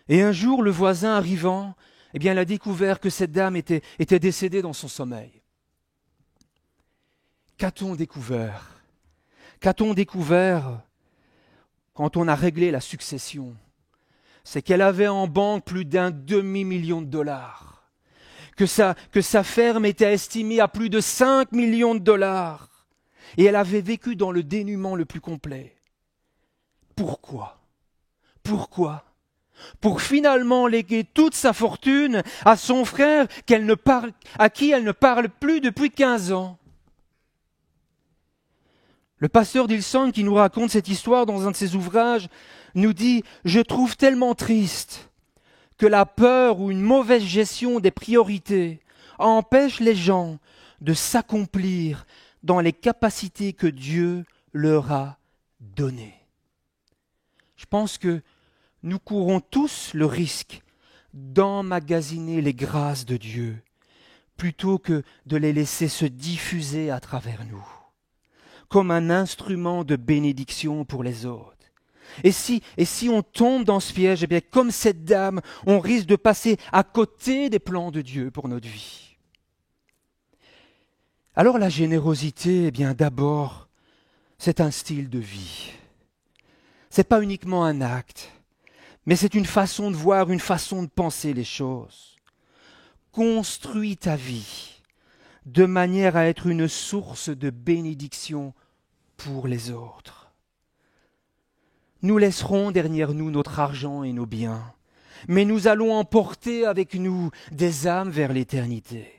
Et un jour, le voisin arrivant, eh bien, il a découvert que cette dame était décédée dans son sommeil. Qu'a-t-on découvert quand on a réglé la succession? C'est qu'elle avait en banque plus d'un demi-million de dollars. Que sa ferme était estimée à plus de 5 millions de dollars. Et elle avait vécu dans le dénuement le plus complet. Pourquoi? Pour finalement léguer toute sa fortune à son frère à qui elle ne parle plus depuis 15 ans. Le pasteur Dilson, qui nous raconte cette histoire dans un de ses ouvrages, nous dit « Je trouve tellement triste que la peur ou une mauvaise gestion des priorités empêche les gens de s'accomplir dans les capacités que Dieu leur a données. » Je pense que nous courons tous le risque d'emmagasiner les grâces de Dieu plutôt que de les laisser se diffuser à travers nous, comme un instrument de bénédiction pour les autres. Et si on tombe dans ce piège, eh bien, comme cette dame, on risque de passer à côté des plans de Dieu pour notre vie. Alors la générosité, eh bien, d'abord, c'est un style de vie. C'est pas uniquement un acte, mais c'est une façon de voir, une façon de penser les choses. Construis ta vie de manière à être une source de bénédiction pour les autres. Nous laisserons derrière nous notre argent et nos biens, mais nous allons emporter avec nous des âmes vers l'éternité.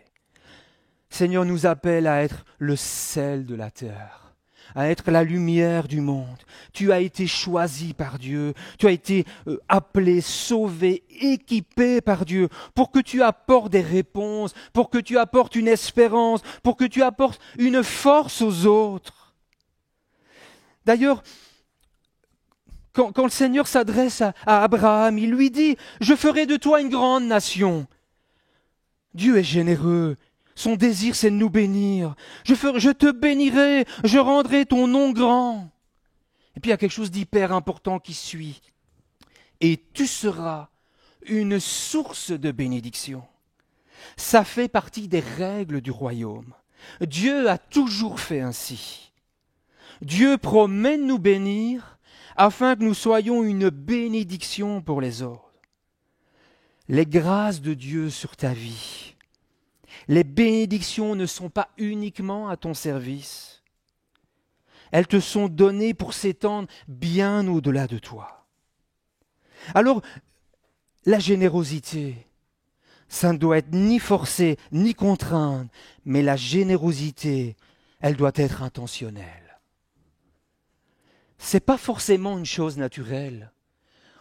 Seigneur nous appelle à être le sel de la terre, à être la lumière du monde. Tu as été choisi par Dieu, tu as été appelé, sauvé, équipé par Dieu pour que tu apportes des réponses, pour que tu apportes une espérance, pour que tu apportes une force aux autres. D'ailleurs, quand le Seigneur s'adresse à Abraham, il lui dit « Je ferai de toi une grande nation ». Dieu est généreux. Son désir, c'est de nous bénir. Je te bénirai, je rendrai ton nom grand. Et puis il y a quelque chose d'hyper important qui suit. Et tu seras une source de bénédiction. Ça fait partie des règles du royaume. Dieu a toujours fait ainsi. Dieu promet de nous bénir afin que nous soyons une bénédiction pour les autres. Les grâces de Dieu sur ta vie, les bénédictions ne sont pas uniquement à ton service. Elles te sont données pour s'étendre bien au-delà de toi. Alors, la générosité, ça ne doit être ni forcé, ni contraint, mais la générosité, elle doit être intentionnelle. Ce n'est pas forcément une chose naturelle,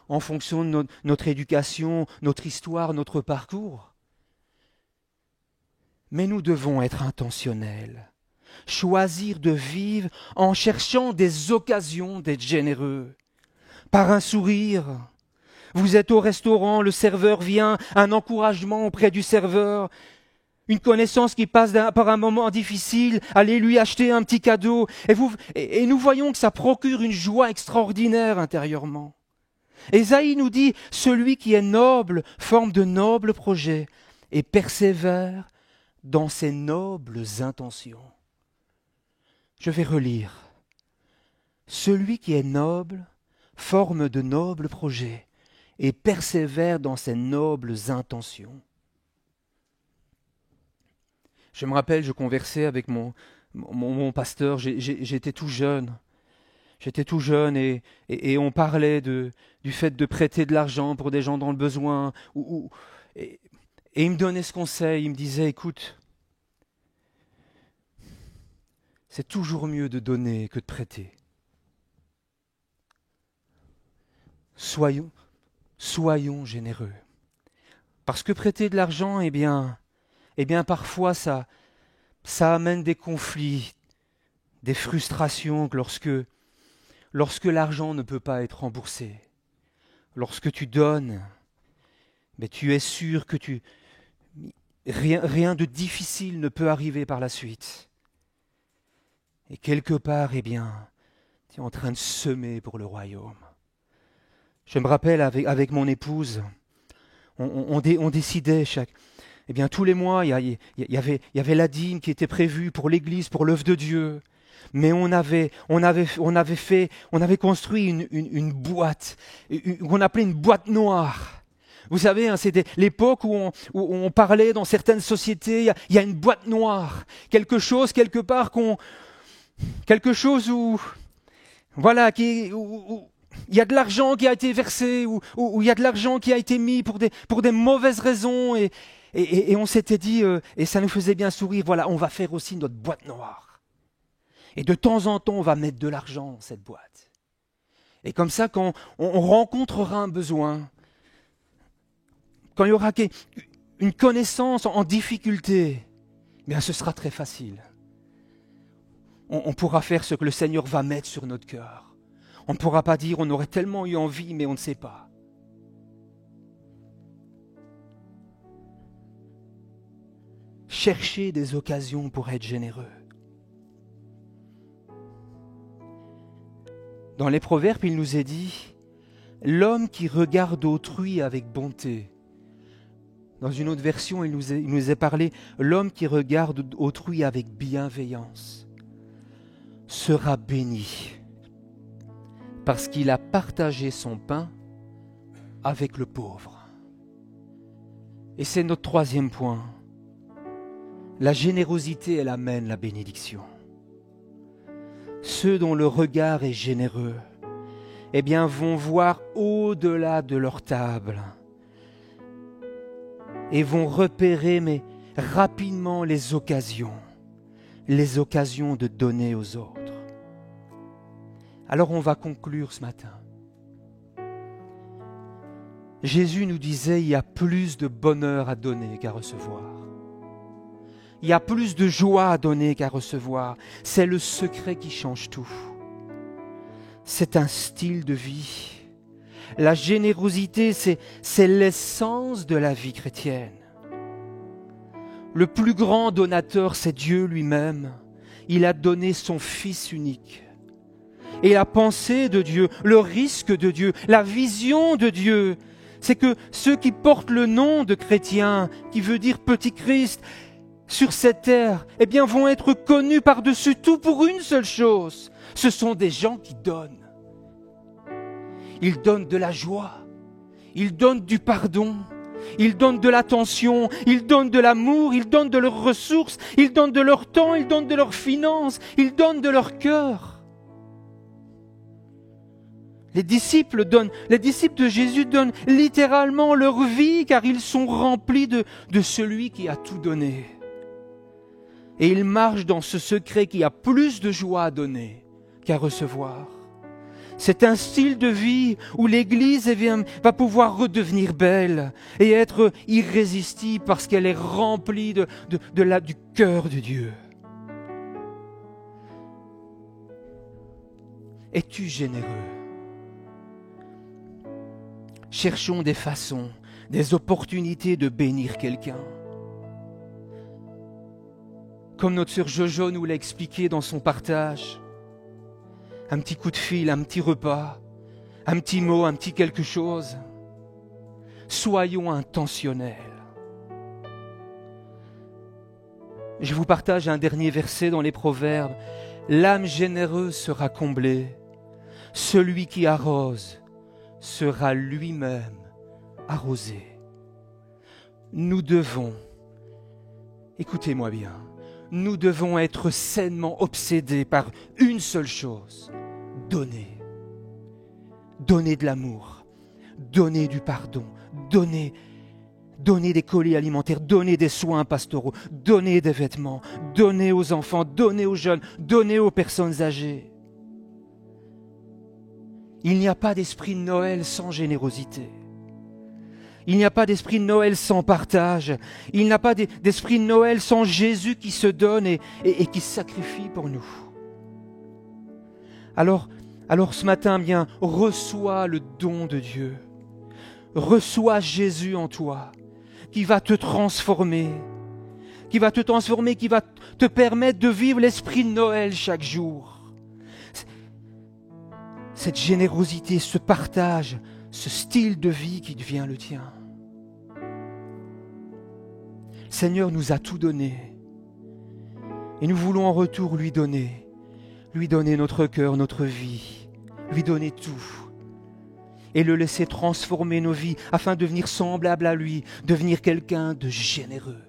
en fonction de notre éducation, notre histoire, notre parcours. Mais nous devons être intentionnels, choisir de vivre en cherchant des occasions d'être généreux. Par un sourire, vous êtes au restaurant, le serveur vient, un encouragement auprès du serveur, une connaissance qui passe par un moment difficile, allez lui acheter un petit cadeau, et nous voyons que ça procure une joie extraordinaire intérieurement. Ésaïe nous dit, celui qui est noble forme de nobles projets et persévère dans ses nobles intentions. Je vais relire. Celui qui est noble forme de nobles projets et persévère dans ses nobles intentions. Je me rappelle, je conversais avec mon pasteur, j'étais tout jeune. J'étais tout jeune et on parlait du fait de prêter de l'argent pour des gens dans le besoin. Et il me donnait ce conseil, il me disait, écoute, c'est toujours mieux de donner que de prêter. Soyons généreux. Parce que prêter de l'argent, eh bien parfois ça amène des conflits, des frustrations lorsque l'argent ne peut pas être remboursé. Lorsque tu donnes, mais tu es sûr que rien de difficile ne peut arriver par la suite. Et quelque part, tu es en train de semer pour le royaume. Je me rappelle avec mon épouse, on décidait tous les mois, il y avait la dîme qui était prévue pour l'Église, pour l'œuvre de Dieu. Mais on avait construit une boîte, qu'on appelait une boîte noire. Vous savez, c'était l'époque où on parlait dans certaines sociétés, il y a une boîte noire, quelque chose quelque part où il y a de l'argent qui a été versé, où il y a de l'argent qui a été mis pour des mauvaises raisons, et on s'était dit, et ça nous faisait bien sourire, voilà, on va faire aussi notre boîte noire. Et de temps en temps, on va mettre de l'argent dans cette boîte. Et comme ça, quand on rencontrera un besoin, quand il y aura une connaissance en difficulté, bien ce sera très facile. On pourra faire ce que le Seigneur va mettre sur notre cœur. On ne pourra pas dire on aurait tellement eu envie, mais on ne sait pas. Cherchez des occasions pour être généreux. Dans les Proverbes, il nous est dit « L'homme qui regarde autrui avec bonté ». Dans une autre version, il nous est parlé « L'homme qui regarde autrui avec bienveillance sera béni, parce qu'il a partagé son pain avec le pauvre. » Et c'est notre troisième point. La générosité, elle amène la bénédiction. Ceux dont le regard est généreux, vont voir au-delà de leur table et vont repérer, mais rapidement, les occasions de donner aux autres. Alors on va conclure ce matin. Jésus nous disait, il y a plus de bonheur à donner qu'à recevoir. Il y a plus de joie à donner qu'à recevoir. C'est le secret qui change tout. C'est un style de vie. La générosité, c'est l'essence de la vie chrétienne. Le plus grand donateur, c'est Dieu lui-même. Il a donné son Fils unique. Et la pensée de Dieu, le risque de Dieu, la vision de Dieu, c'est que ceux qui portent le nom de chrétien, qui veut dire petit Christ, sur cette terre, eh bien, vont être connus par-dessus tout pour une seule chose. Ce sont des gens qui donnent. Ils donnent de la joie, ils donnent du pardon, ils donnent de l'attention, ils donnent de l'amour, ils donnent de leurs ressources, ils donnent de leur temps, ils donnent de leurs finances, ils donnent de leur cœur. Les disciples de Jésus donnent littéralement leur vie car ils sont remplis de celui qui a tout donné. Et ils marchent dans ce secret qui a plus de joie à donner qu'à recevoir. C'est un style de vie où l'Église va pouvoir redevenir belle et être irrésistible parce qu'elle est remplie du cœur de Dieu. Es-tu généreux? Cherchons des façons, des opportunités de bénir quelqu'un. Comme notre sœur Jojo nous l'a expliqué dans son partage, un petit coup de fil, un petit repas, un petit mot, un petit quelque chose. Soyons intentionnels. Je vous partage un dernier verset dans les Proverbes. L'âme généreuse sera comblée. Celui qui arrose sera lui-même arrosé. Nous devons, écoutez-moi bien, nous devons être sainement obsédés par une seule chose, donner. Donner de l'amour, donner du pardon, donner des colis alimentaires, donner des soins pastoraux, donner des vêtements, donner aux enfants, donner aux jeunes, donner aux personnes âgées. Il n'y a pas d'esprit de Noël sans générosité. Il n'y a pas d'esprit de Noël sans partage. Il n'y a pas d'esprit de Noël sans Jésus qui se donne et qui se sacrifie pour nous. Alors ce matin, bien, reçois le don de Dieu. Reçois Jésus en toi, qui va te transformer, qui va te permettre de vivre l'esprit de Noël chaque jour. Cette générosité, ce partage, ce style de vie qui devient le tien. Le Seigneur nous a tout donné et nous voulons en retour lui donner notre cœur, notre vie, lui donner tout et le laisser transformer nos vies afin de devenir semblable à lui, devenir quelqu'un de généreux.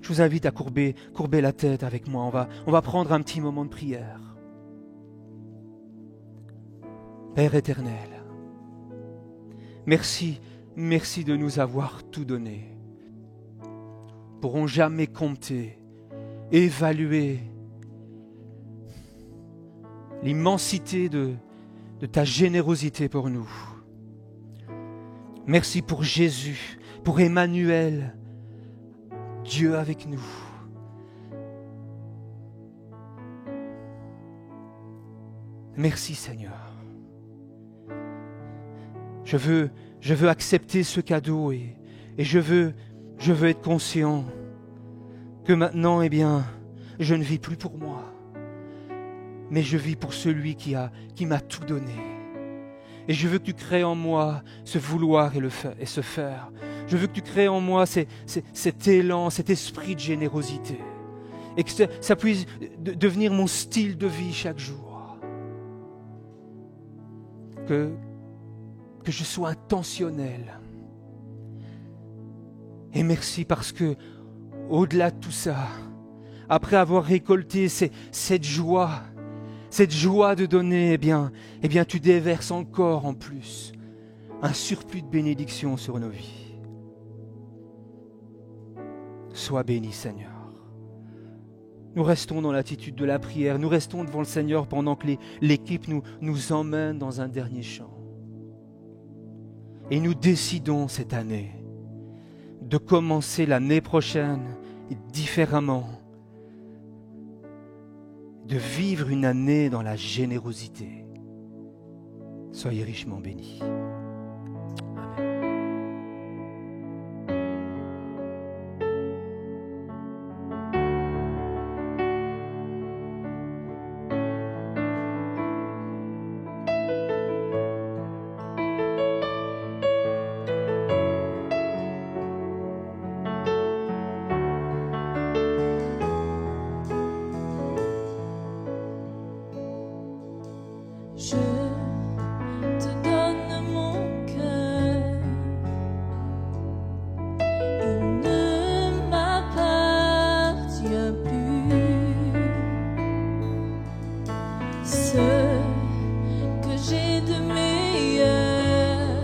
Je vous invite à courber la tête avec moi. On va prendre un petit moment de prière. Père éternel, merci de nous avoir tout donné. Nous ne pourrons jamais compter, évaluer l'immensité de ta générosité pour nous. Merci pour Jésus, pour Emmanuel, Dieu avec nous. Merci Seigneur. Je veux accepter ce cadeau et je veux être conscient que maintenant, eh bien, je ne vis plus pour moi, mais je vis pour celui qui m'a tout donné. Et je veux que tu crées en moi ce vouloir et ce faire. Je veux que tu crées en moi cet élan, cet esprit de générosité. Et que ça puisse devenir mon style de vie chaque jour. Que je sois intentionnel. Et merci parce que, au-delà de tout ça, après avoir récolté cette joie de donner, eh bien, tu déverses encore en plus un surplus de bénédiction sur nos vies. Sois béni, Seigneur. Nous restons dans l'attitude de la prière, nous restons devant le Seigneur pendant que l'équipe nous emmène dans un dernier chant. Et nous décidons cette année de commencer l'année prochaine différemment, de vivre une année dans la générosité. Soyez richement bénis. Je te donne mon cœur, il ne m'appartient plus. Ce que j'ai de meilleur,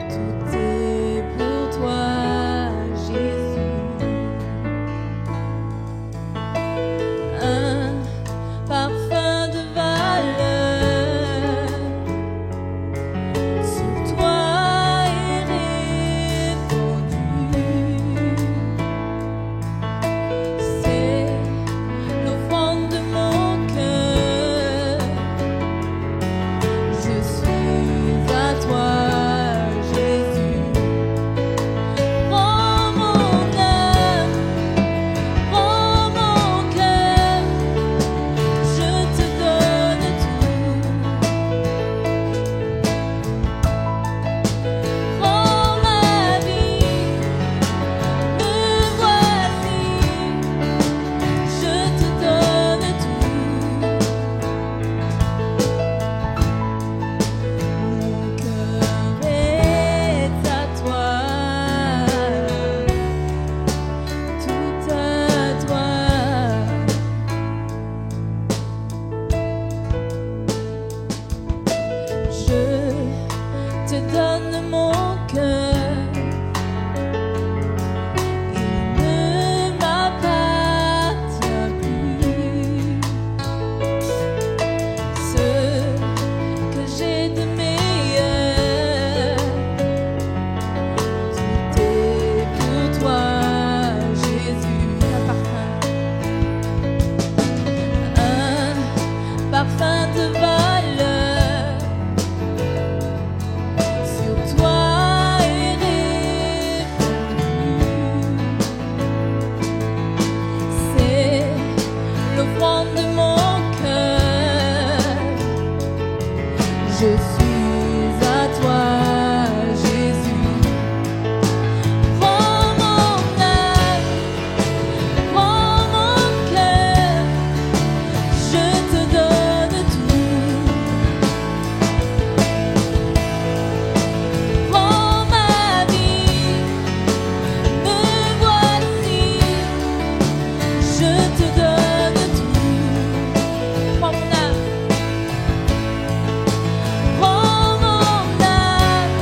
tout est pour toi, Jésus. Un parfum de valeur sur toi est répandu. C'est l'offrande de mon cœur. Je suis à toi, Jésus. Prends mon âme, prends mon cœur. Je te donne tout. Prends ma vie, me voici. Je te donne tout. Mon cœur est à toi, tout à toi. Je te donne mon cœur, il ne m'appartient plus. Ce que j'ai de meilleur, tout est pour toi, Jésus. Un parfum de valeur sur toi est répandu. C'est l'offrande de mon cœur. Je suis à toi, Jésus. Prends mon âme, prends mon cœur. Je te donne tout. Prends ma vie, me voici. Je te donne tout. Prends mon âme, prends mon âme,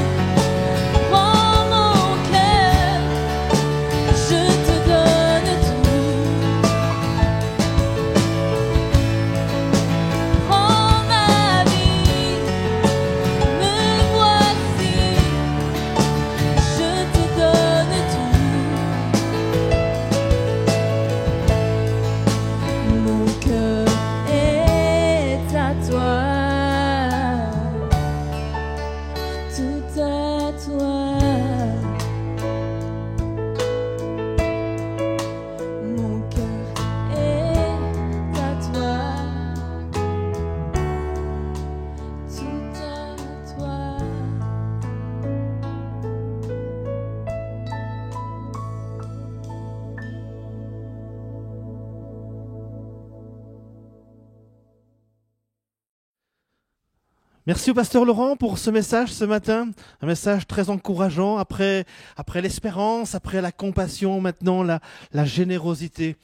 prends mon cœur. Je te donne tout. Prends ma vie, me voici. Je te donne tout. Mon cœur est à toi, tout à toi. Mon cœur est à toi, tout à toi. Merci au pasteur Laurent pour ce message ce matin, un message très encourageant après l'espérance, après la compassion, maintenant la générosité,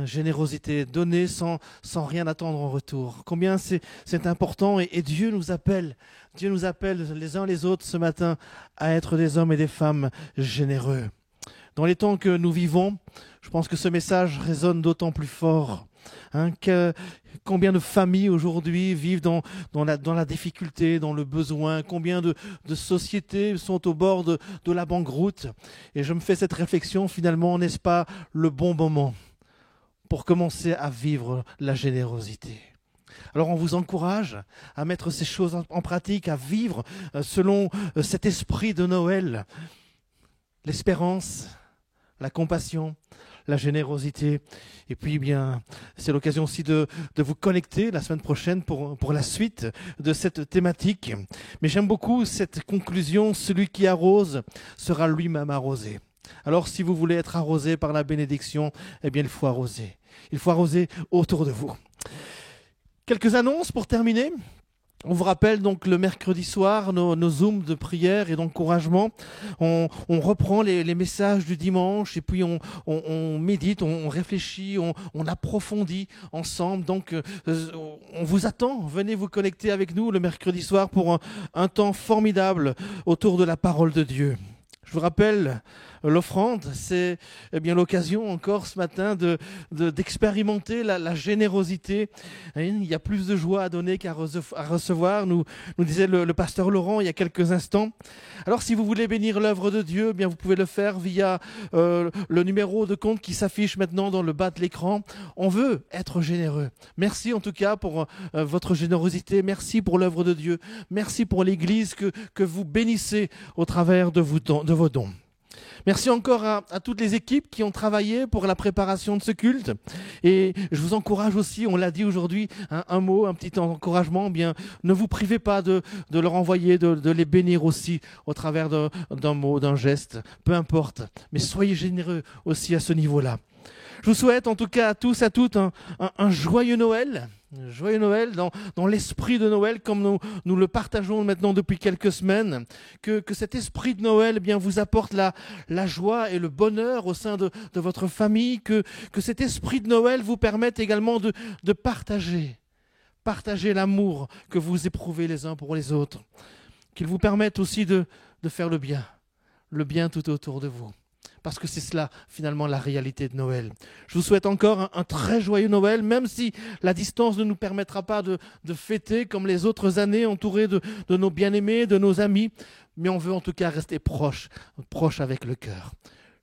générosité donnée sans rien attendre en retour. Combien c'est important et Dieu nous appelle les uns les autres ce matin à être des hommes et des femmes généreux. Dans les temps que nous vivons, je pense que ce message résonne d'autant plus fort. Combien de familles aujourd'hui vivent dans la difficulté, dans le besoin, combien de sociétés sont au bord de la banqueroute. Et je me fais cette réflexion, finalement, n'est-ce pas le bon moment pour commencer à vivre la générosité? Alors on vous encourage à mettre ces choses en pratique, à vivre selon cet esprit de Noël, l'espérance, la compassion, la générosité. Et puis, c'est l'occasion aussi de vous connecter la semaine prochaine pour la suite de cette thématique. Mais j'aime beaucoup cette conclusion, celui qui arrose sera lui-même arrosé. Alors, si vous voulez être arrosé par la bénédiction, eh bien, il faut arroser. Il faut arroser autour de vous. Quelques annonces pour terminer. On vous rappelle donc le mercredi soir nos zooms de prière et d'encouragement. On reprend les messages du dimanche et puis on médite, on réfléchit, on approfondit ensemble. Donc on vous attend. Venez vous connecter avec nous le mercredi soir pour un temps formidable autour de la parole de Dieu. Je vous rappelle, l'offrande, c'est l'occasion encore ce matin d'expérimenter la générosité. Il y a plus de joie à donner qu'à recevoir, nous disait le pasteur Laurent il y a quelques instants. Alors si vous voulez bénir l'œuvre de Dieu, vous pouvez le faire via le numéro de compte qui s'affiche maintenant dans le bas de l'écran. On veut être généreux. Merci en tout cas pour votre générosité. Merci pour l'œuvre de Dieu. Merci pour l'Église que vous bénissez au travers de vos dons. Merci encore à toutes les équipes qui ont travaillé pour la préparation de ce culte. Et je vous encourage aussi, on l'a dit aujourd'hui, un mot, un petit encouragement, ne vous privez pas de leur envoyer, de les bénir aussi au travers d'un mot, d'un geste, peu importe. Mais soyez généreux aussi à ce niveau-là. Je vous souhaite en tout cas à tous, à toutes, un joyeux Noël. Joyeux Noël dans l'esprit de Noël comme nous le partageons maintenant depuis quelques semaines, que cet esprit de Noël vous apporte la joie et le bonheur au sein de votre famille, que cet esprit de Noël vous permette également de partager l'amour que vous éprouvez les uns pour les autres, qu'il vous permette aussi de faire le bien tout autour de vous. Parce que c'est cela, finalement, la réalité de Noël. Je vous souhaite encore un très joyeux Noël, même si la distance ne nous permettra pas de fêter comme les autres années, entourés de nos bien-aimés, de nos amis. Mais on veut en tout cas rester proche avec le cœur.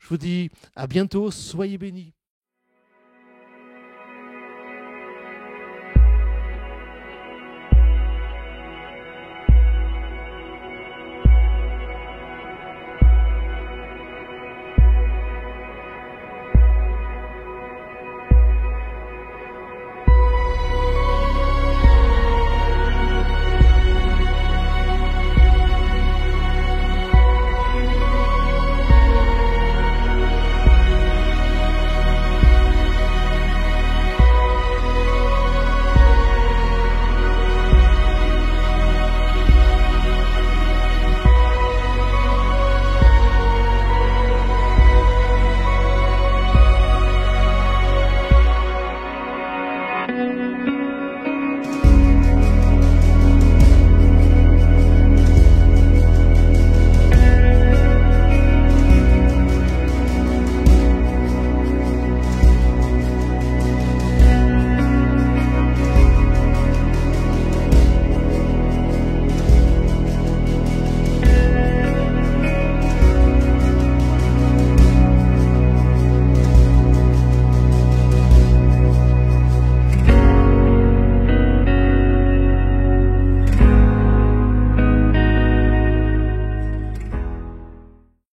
Je vous dis à bientôt, soyez bénis.